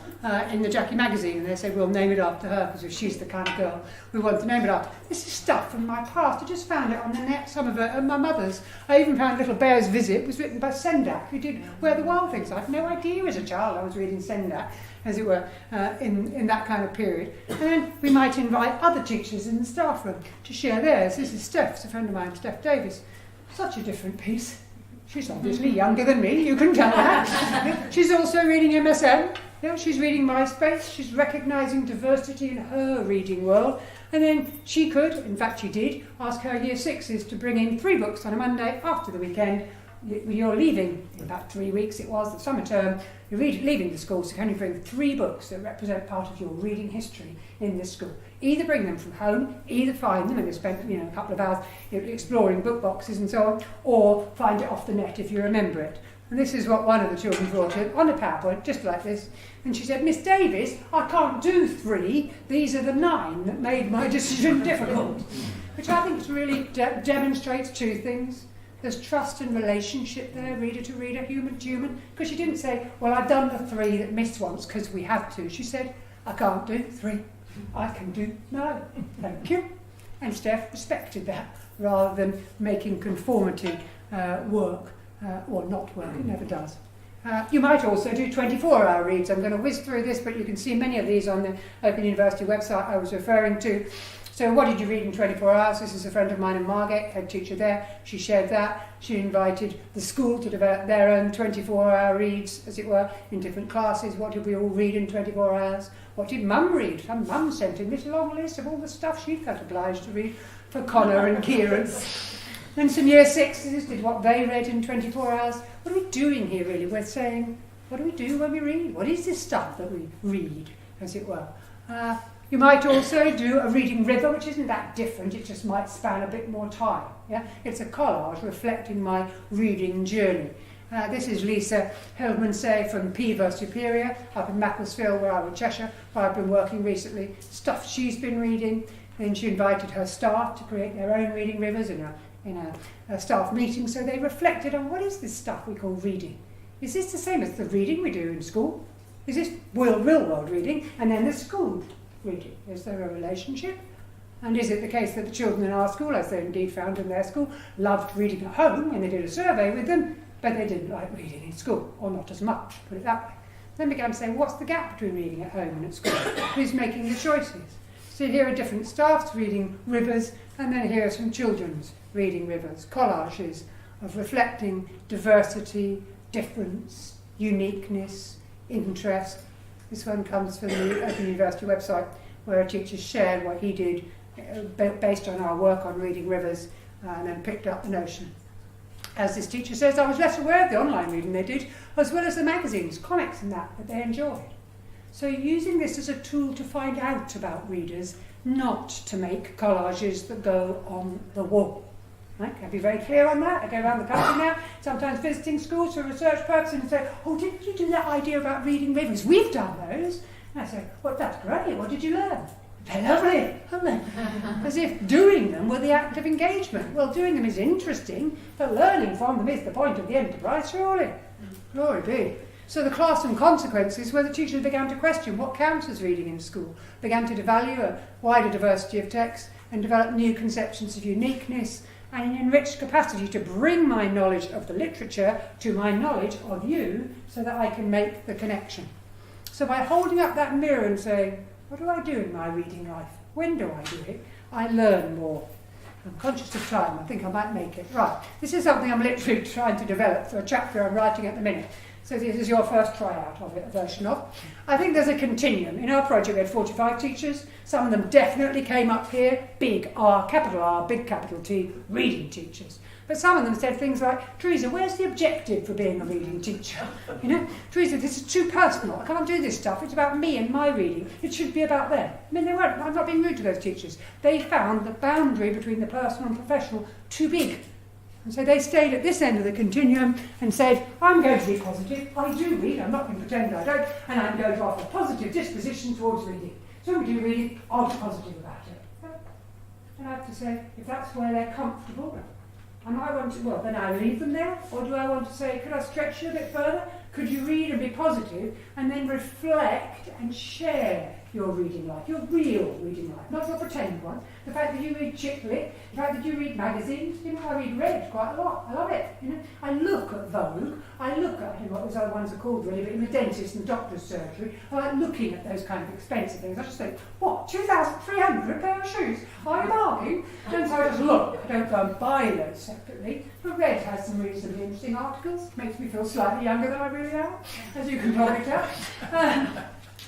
in the Jackie magazine, and they said we'll name it after her because she's the kind of girl we want to name it after. This is stuff from my past. I just found it on the net, some of it, and my mother's. I even found Little Bear's Visit was written by Sendak, who did Where the Wild Things. I had no idea as a child I was reading Sendak, as it were, in that kind of period. And then we might invite other teachers in the staff room to share theirs. This is Steph's, a friend of mine, Steph Davis. Such a different piece. She's obviously younger than me, you can tell that. She's also reading MSN. She's reading MySpace. She's recognising diversity in her reading world. And then she could, in fact she did, ask her Year 6s to bring in 3 books on a Monday after the weekend. You're leaving, in about 3 weeks it was, the summer term, you're leaving the school, so can you bring 3 books that represent part of your reading history in this school? Either bring them from home, either find them, and you spend a couple of hours exploring book boxes and so on, or find it off the net if you remember it. And this is what one of the children brought in, on a PowerPoint, just like this. And she said, Miss Davis, I can't do 3, these are the 9 that made my decision difficult. Which I think really demonstrates 2 things. There's trust and relationship there, reader to reader, human to human. Because she didn't say, well, I've done the 3 that Miss wants because we have to. She said, I can't do 3. I can do 9. Thank you. And Steph respected that rather than making conformity work or not work. It never does. You might also do 24-hour reads. I'm going to whiz through this, but you can see many of these on the Open University website I was referring to. So what did you read in 24 hours? This is a friend of mine in Margate, head teacher there. She shared that. She invited the school to develop their own 24-hour reads, as it were, in different classes. What did we all read in 24 hours? What did Mum read? Some Mum sent in this long list of all the stuff she felt obliged to read for Connor and Kieran. Then some Year 6s did what they read in 24 hours. What are we doing here, really? We're saying, what do we do when we read? What is this stuff that we read, as it were? You might also do a reading river, which isn't that different, it just might span a bit more time. Yeah? It's a collage reflecting my reading journey. This is Lisa Hildman-Say from Pever Superior, up in Macclesfield, where I'm in Cheshire, where I've been working recently. Stuff she's been reading. Then she invited her staff to create their own reading rivers in a staff meeting, so they reflected on what is this stuff we call reading? Is this the same as the reading we do in school? Is this real world reading? And then the school reading. Is there a relationship? And is it the case that the children in our school, as they indeed found in their school, loved reading at home when they did a survey with them, but they didn't like reading in school, or not as much, put it that way. Then began to say, what's the gap between reading at home and at school? Who's making the choices? So here are different staffs reading rivers, and then here are some children's reading rivers, collages of reflecting diversity, difference, uniqueness, interest. This one comes from the Open University website, where a teacher shared what he did based on our work on reading rivers, and then picked up the notion. As this teacher says, I was less aware of the online reading they did, as well as the magazines, comics and that they enjoyed. So using this as a tool to find out about readers, not to make collages that go on the wall. Right? Can I be very clear on that? I go around the country now, sometimes visiting schools for research purposes, and say, oh, didn't you do that idea about reading rivers? We've done those. And I say, well, that's great. What did you learn? They're lovely, aren't they? As if doing them were the act of engagement. Well, doing them is interesting, but learning from them is the point of the enterprise, surely. Glory be. So the classroom consequences were the teachers began to question what counts as reading in school, began to value a wider diversity of text, and develop new conceptions of uniqueness, and an enriched capacity to bring my knowledge of the literature to my knowledge of you, so that I can make the connection. So by holding up that mirror and saying, what do I do in my reading life? When do I do it? I learn more. I'm conscious of time. I think I might make it. Right. This is something I'm literally trying to develop for a chapter I'm writing at the minute. So this is your first tryout of it, a version of. I think there's a continuum. In our project we had 45 teachers. Some of them definitely came up here, big R, big capital T, reading teachers. But some of them said things like, Teresa, where's the objective for being a reading teacher? You know, Teresa, this is too personal. I can't do this stuff. It's about me and my reading. It should be about them. I mean, they weren't. I'm not being rude to those teachers. They found the boundary between the personal and professional too big. And so they stayed at this end of the continuum and said, I'm going to be positive. I do read. I'm not going to pretend I don't. And I'm going to offer a positive disposition towards reading. So when we do reading, I'll be positive about it. And I have to say, if that's where they're comfortable, and I want to, well, then I leave them there, or do I want to say, could I stretch you a bit further? Could you read and be positive, and then reflect and share your reading life, your real reading life, not your pretend one. The fact that you read chick lit, the fact that you read magazines, you know, I read Red quite a lot. I love it. You know, I look at Vogue. I look at, you know, what those other ones are called really, but in the dentist and doctor's surgery, I like looking at those kind of expensive things. I just think, what, 2,300 pair of shoes? Are you bargain? And so I just look. I don't go and buy those separately. But Red has some reasonably interesting articles. Makes me feel slightly younger than I really am, as you can probably tell.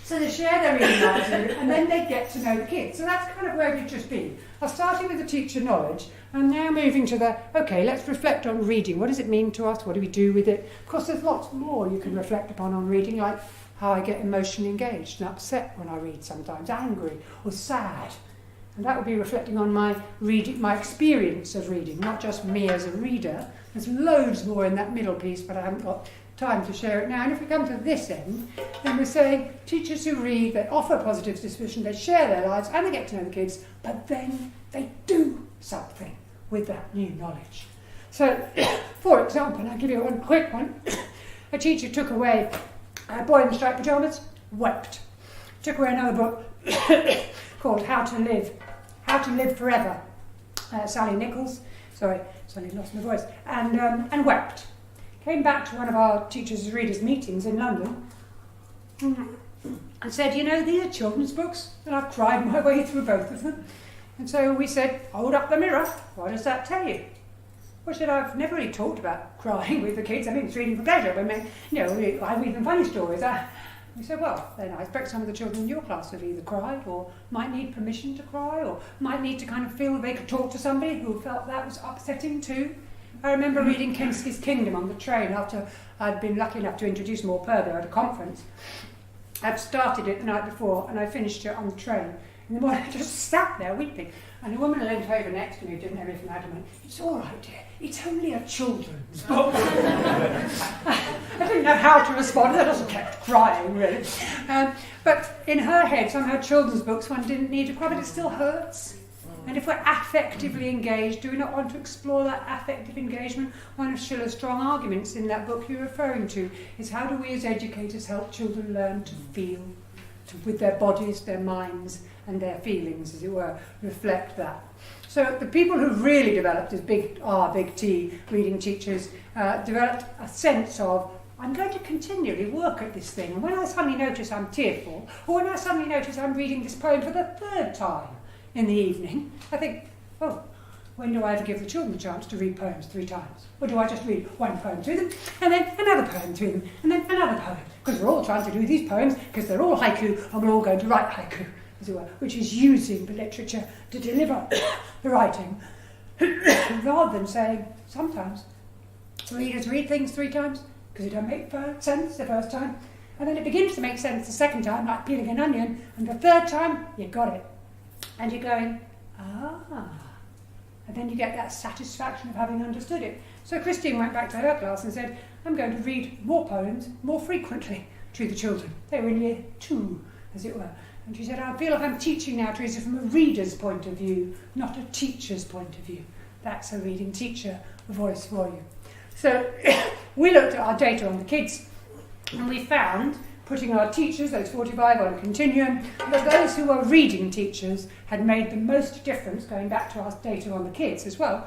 So they share their reading lives and then they get to know the kids. So that's kind of where we've just been. I started with the teacher knowledge. I'm now moving to the, okay, let's reflect on reading. What does it mean to us? What do we do with it? Of course, there's lots more you can reflect upon on reading, like how I get emotionally engaged and upset when I read sometimes, angry or sad. And that would be reflecting on my reading, my experience of reading, not just me as a reader. There's loads more in that middle piece, but I haven't got time to share it now. And if we come to this end, then we're saying teachers who read, they offer a positive disposition, they share their lives and they get to know the kids, but then they do something with that new knowledge. So, for example, I'll give you one quick one. A teacher took away a boy in striped pyjamas, wept. Took away another book called How to Live Forever. Sally Nichols, suddenly lost my voice, and wept. Came back to one of our teachers' readers' meetings in London and said, you know, these are children's books, and I've cried my way through both of them. And so we said, hold up the mirror. What does that tell you? Well, I said, I've never really talked about crying with the kids. I mean, it's reading for pleasure. I mean, you know, I read them funny stories. We said, well, then I expect some of the children in your class have either cried or might need permission to cry or might need to kind of feel they could talk to somebody who felt that was upsetting too. I remember reading Kinski's Kingdom on the train after I'd been lucky enough to introduce Maud Purber at a conference. I'd started it the night before and I finished it on the train. And the morning I just sat there weeping. And a woman leant over next to me who didn't know me from Adam went, it's all right, dear, it's only a children's book. I didn't know how to respond. I just kept crying, really. But in her head, somehow children's books, one didn't need to cry, but it still hurts. And if we're affectively engaged, do we not want to explore that affective engagement? One of Schiller's strong arguments in that book you're referring to is how do we as educators help children learn to feel, with their bodies, their minds, and their feelings, as it were, reflect that. So the people who really developed as big R, big T reading teachers developed a sense of, I'm going to continually work at this thing. And when I suddenly notice I'm tearful, or when I suddenly notice I'm reading this poem for the 3rd time in the evening, I think, oh, when do I ever give the children a chance to read poems 3 times? Or do I just read one poem to them, and then another poem to them, and then another poem? Because we're all trying to do these poems, because they're all haiku, and we're all going to write haiku, as it were, which is using the literature to deliver the writing, rather than saying, sometimes, readers read things 3 times, because it don't make sense the first time, and then it begins to make sense the 2nd time, like peeling an onion, and the 3rd time, you got it. And you're going, ah. And then you get that satisfaction of having understood it. So Christine went back to her class and said, I'm going to read more poems more frequently to the children. They were in year 2, as it were. And she said, I feel like I'm teaching now, Teresa, from a reader's point of view, not a teacher's point of view. That's a reading teacher voice for you. So we looked at our data on the kids, and we found, putting our teachers, those 45, on a continuum, that those who were reading teachers had made the most difference, going back to our data on the kids as well,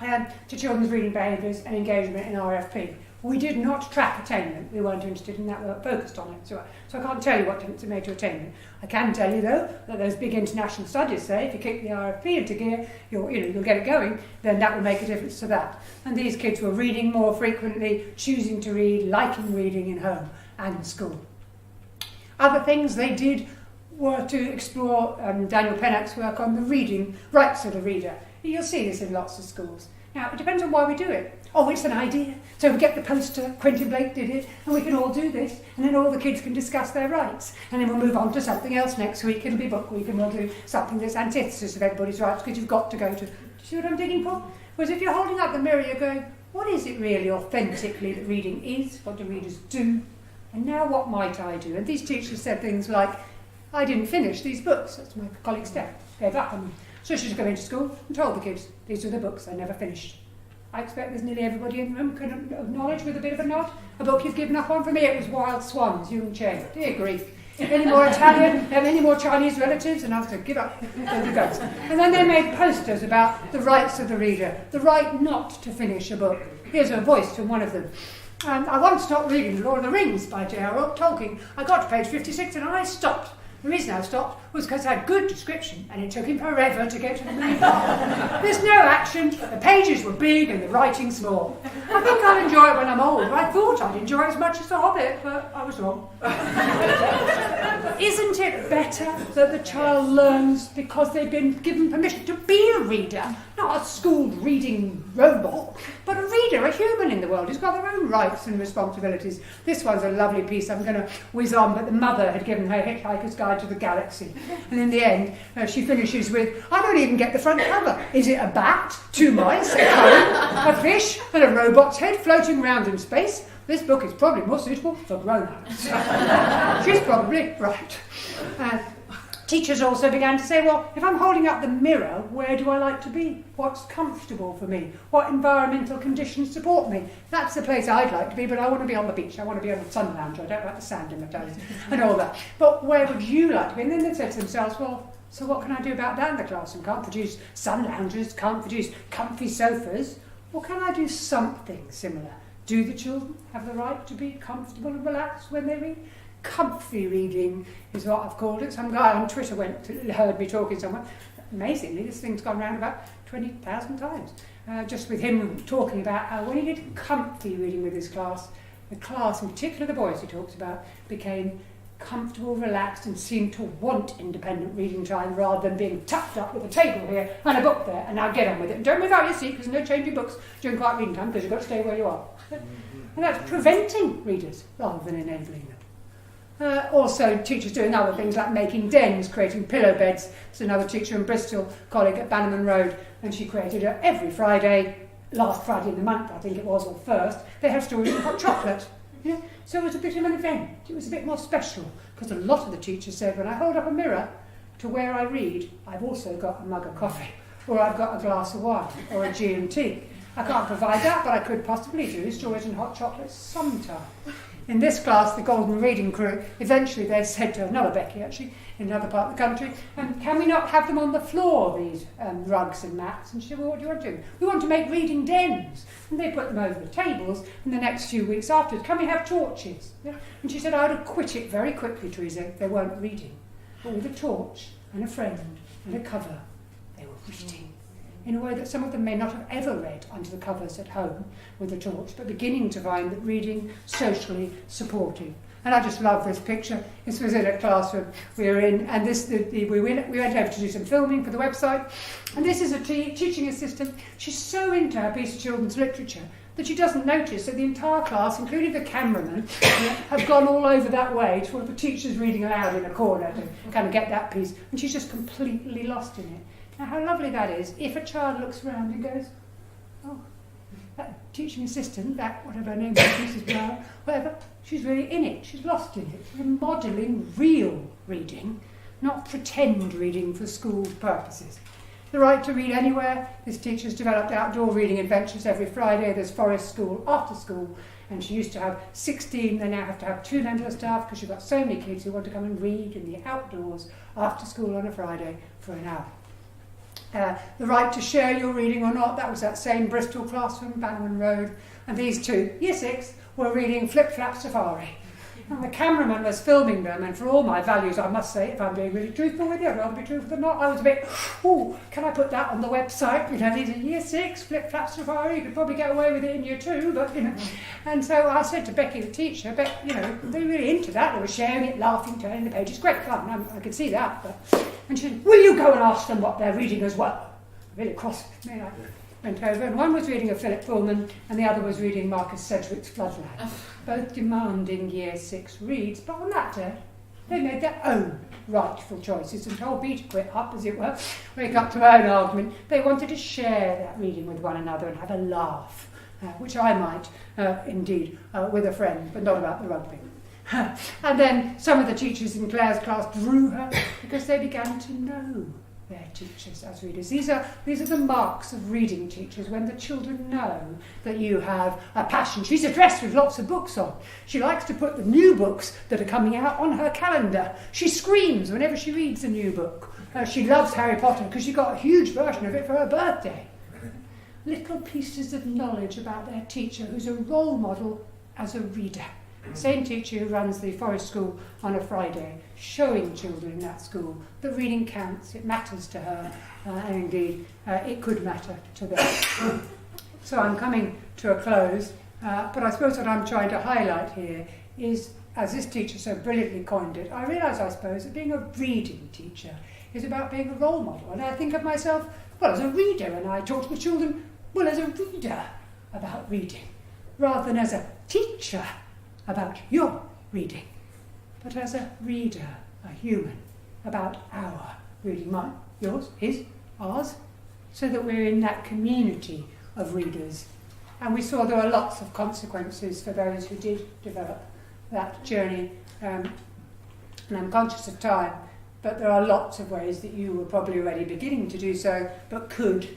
to children's reading behaviours and engagement in RFP. We did not track attainment. We weren't interested in that. We weren't focused on it. So I can't tell you what to make to attainment. I can tell you, though, that those big international studies say if you kick the RFP into gear, you'll get it going, then that will make a difference to that. And these kids were reading more frequently, choosing to read, liking reading in home and in school. Other things they did were to explore Daniel Pennock's work on the reading rights of the reader. You'll see this in lots of schools. Now, it depends on why we do it. Oh, it's an idea. So we get the poster, Quentin Blake did it, and we can all do this, and then all the kids can discuss their rights. And then we'll move on to something else next week. It'll be book week, and we'll do something that's antithesis of everybody's rights, because you've got to go to... Do you see what I'm digging for? Whereas if you're holding up the mirror, you're going, what is it really authentically that reading is? What do readers do? And now what might I do? And these teachers said things like, I didn't finish these books. That's my colleague Steph. Gave up on them. So she just went into school and told the kids, these are the books I never finished. I expect there's nearly everybody in the room can acknowledge with a bit of a nod. A book you've given up on. For me, it was Wild Swans, Jung Chen. Dear grief. Any more Italian, any more Chinese relatives, and I was going to give up. And then they made posters about the rights of the reader, the right not to finish a book. Here's a voice from one of them. I once stopped reading The Lord of the Rings by J.R.R. Tolkien. I got to page 56 and I stopped. The reason I stopped was because it had good description and it took him forever to get to the main part. There's no action, the pages were big and the writing small. I think I'll enjoy it when I'm old. I thought I'd enjoy it as much as The Hobbit, but I was wrong. Isn't it better that the child learns because they've been given permission to be a reader, not a schooled reading robot, but a reader, a human in the world who's got their own rights and responsibilities? This one's a lovely piece I'm going to whiz on, but the mother had given her Hitchhiker's Guide to the Galaxy. And in the end, she finishes with, I don't even get the front cover. Is it a bat, 2 mice, a cone, a fish, and a robot's head floating around in space? This book is probably more suitable for grown-ups. She's probably right. Teachers also began to say, well, if I'm holding up the mirror, where do I like to be? What's comfortable for me? What environmental conditions support me? That's the place I'd like to be, but I want to be on the beach. I want to be on the sun lounge. I don't like the sand in my toes and all that. But where would you like to be? And then they said to themselves, well, so what can I do about that in the classroom? Can't produce sun lounges, can't produce comfy sofas. Well, can I do something similar? Do the children have the right to be comfortable and relaxed when they read? Comfy reading is what I've called it. Some guy on Twitter heard me talking somewhere. Amazingly, this thing's gone around about 20,000 times. Just with him talking about how when he did comfy reading with his class, the class, in particular the boys he talks about, became comfortable, relaxed, and seemed to want independent reading time rather than being tucked up with a table here and a book there, and now get on with it. And don't move out your seat because there's no changing books during quiet reading time because you've got to stay where you are. And that's preventing readers rather than enabling them. Also, teachers doing other things like making dens, creating pillow beds. There's another teacher in Bristol, colleague at Bannerman Road, and she created every Friday, last Friday in the month, I think it was, or first, they had stories of hot chocolate. Yeah? So it was a bit of an event. It was a bit more special, because a lot of the teachers said, when I hold up a mirror to where I read, I've also got a mug of coffee, or I've got a glass of wine, or a G&T. I can't provide that, but I could possibly do stories and hot chocolates sometime. In this class, the Golden Reading Crew, eventually they said to another Becky, actually, in another part of the country, can we not have them on the floor, these rugs and mats? And she said, well, what do you want to do? We want to make reading dens. And they put them over the tables, and the next few weeks afterwards, can we have torches? Yeah? And she said, I would have quit it very quickly, Teresa, if they weren't reading. But with a torch and a friend and a cover, they were reading. In a way that some of them may not have ever read under the covers at home with a torch, but beginning to find that reading socially supportive. And I just love this picture. This was in a classroom we were in, and we went over to do some filming for the website. And this is a teaching assistant. She's so into her piece of children's literature that she doesn't notice that the entire class, including the cameraman, have gone all over that way to one of the teachers reading aloud in a corner to kind of get that piece. And she's just completely lost in it. Now, how lovely that is, if a child looks around and goes, oh, that teaching assistant, that, whatever her name is, Mrs. Brown, whatever, she's really in it, she's lost in it. We're modelling real reading, not pretend reading for school purposes. The right to read anywhere. This teacher's developed outdoor reading adventures every Friday. There's forest school after school, and she used to have 16, they now have to have 2 members of staff because she's got so many kids who want to come and read in the outdoors after school on a Friday for an hour. The right to share your reading or not, that was that same Bristol classroom, Bannerman Road, and these two, Year 6, were reading Flip Flap Safari. And the cameraman was filming them, and for all my values, I must say, if I'm being really truthful with you, I'd rather be truthful than not, I was a bit, can I put that on the website? You know, these are Year 6, Flip Flap Safari, you could probably get away with it in Year 2, but, you know. And so I said to Becky, the teacher, but, you know, they were really into that, they were sharing it, laughing, turning the pages, great fun, I could see that. And she said, will you go and ask them what they're reading as well? Really cross with me, I went over, and one was reading a Philip Pullman, and the other was reading Marcus Sedgwick's Floodland. Both demanding Year 6 reads, but on that day, they made their own rightful choices and told me to quit up, as it were, wake up to my own argument. They wanted to share that reading with one another and have a laugh, which I might, indeed, with a friend, but not about the rugby. And then some of the teachers in Claire's class drew her because they began to know their teachers as readers. These are the marks of reading teachers, when the children know that you have a passion. She's addressed with lots of books on. She likes to put the new books that are coming out on her calendar. She screams whenever she reads a new book. She loves Harry Potter because she got a huge version of it for her birthday. Little pieces of knowledge about their teacher who's a role model as a reader. The same teacher who runs the forest school on a Friday, showing children in that school that reading counts, it matters to her, and indeed it could matter to them. So I'm coming to a close, but I suppose what I'm trying to highlight here is, as this teacher so brilliantly coined it, I realise, I suppose, that being a reading teacher is about being a role model. And I think of myself, well, as a reader, and I talk to the children, well, as a reader about reading, rather than as a teacher about your reading, but as a reader, a human, about our reading, mine, yours, his, ours, so that we're in that community of readers. And we saw there were lots of consequences for those who did develop that journey, and I'm conscious of time, but there are lots of ways that you were probably already beginning to do so, but could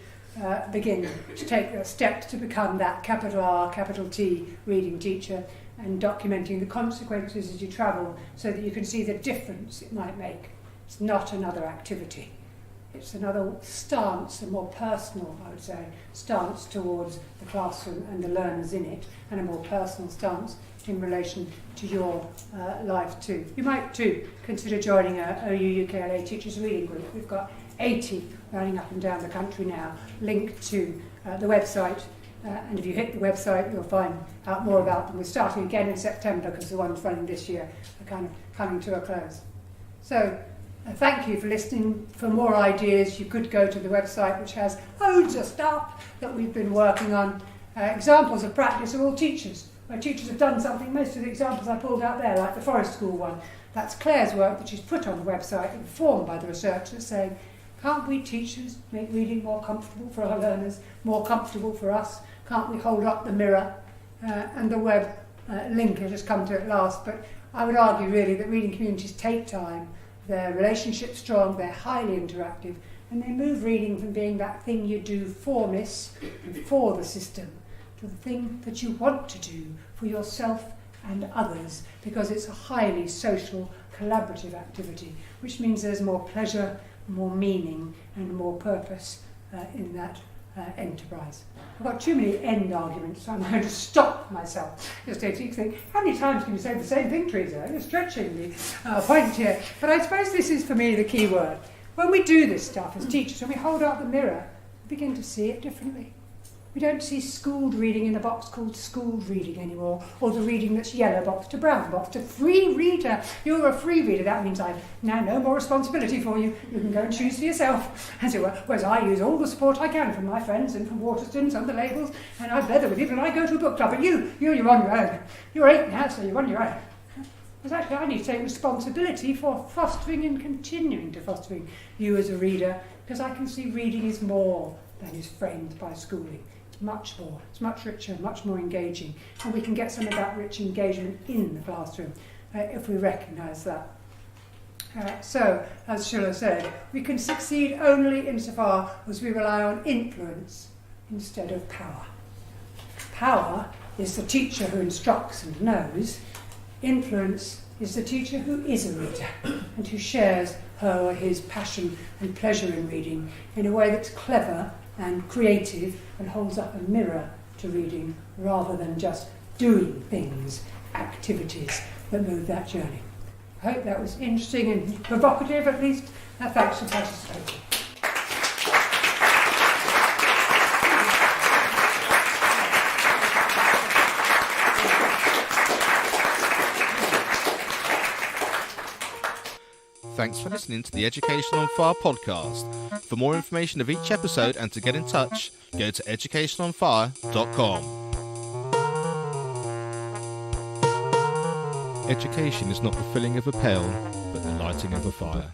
begin to take the steps to become that capital R, capital T reading teacher, and documenting the consequences as you travel so that you can see the difference it might make. It's not another activity. It's another stance, a more personal, I would say, stance towards the classroom and the learners in it, and a more personal stance in relation to your life too. You might too consider joining a OU UKLA Teachers Reading Group. We've got 80 running up and down the country now, linked to the website. And if you hit the website, you'll find out more about them. We're starting again in September because the ones running this year are kind of coming to a close. So thank you for listening. For more ideas, you could go to the website, which has loads of stuff that we've been working on. Examples of practice are all teachers. Where teachers have done something, most of the examples I pulled out there, like the forest school one, that's Claire's work that she's put on the website, informed by the research that's saying, can't we teachers make reading more comfortable for our learners, more comfortable for us? Can't we hold up the mirror? And the web link has just come to it last, but I would argue really that reading communities take time, they're relationship strong, they're highly interactive, and they move reading from being that thing you do for Miss and for the system to the thing that you want to do for yourself and others, because it's a highly social, collaborative activity, which means there's more pleasure, more meaning, and more purpose in that enterprise. I've got too many end arguments, so I'm going to stop myself. Just to think, how many times can you say the same thing, Teresa? You're stretching the point here. But I suppose this is, for me, the key word. When we do this stuff as teachers, when we hold out the mirror, we begin to see it differently. We don't see schooled reading in a box called schooled reading anymore, or the reading that's yellow box to brown box to free reader. You're a free reader. That means I've now no more responsibility for you. You can go and choose for yourself, as it were. Whereas I use all the support I can from my friends and from Waterstones and the labels, and I blether with it, and I go to a book club. But you're on your own. You're 8 now, so you're on your own. Because actually I need to take responsibility for fostering and continuing to fostering you as a reader, because I can see reading is more than is framed by schooling. Much more. It's much richer, much more engaging. And we can get some of that rich engagement in the classroom if we recognise that. So, as Schiller said, we can succeed only insofar as we rely on influence instead of power. Power is the teacher who instructs and knows. Influence is the teacher who is a reader and who shares her or his passion and pleasure in reading in a way that's clever and creative and holds up a mirror to reading rather than just doing things, activities that move that journey. I hope that was interesting and provocative at least. Thanks for participating. Thanks for listening to the Education on Fire podcast. For more information of each episode and to get in touch, go to educationonfire.com. Education is not the filling of a pail, but the lighting of a fire.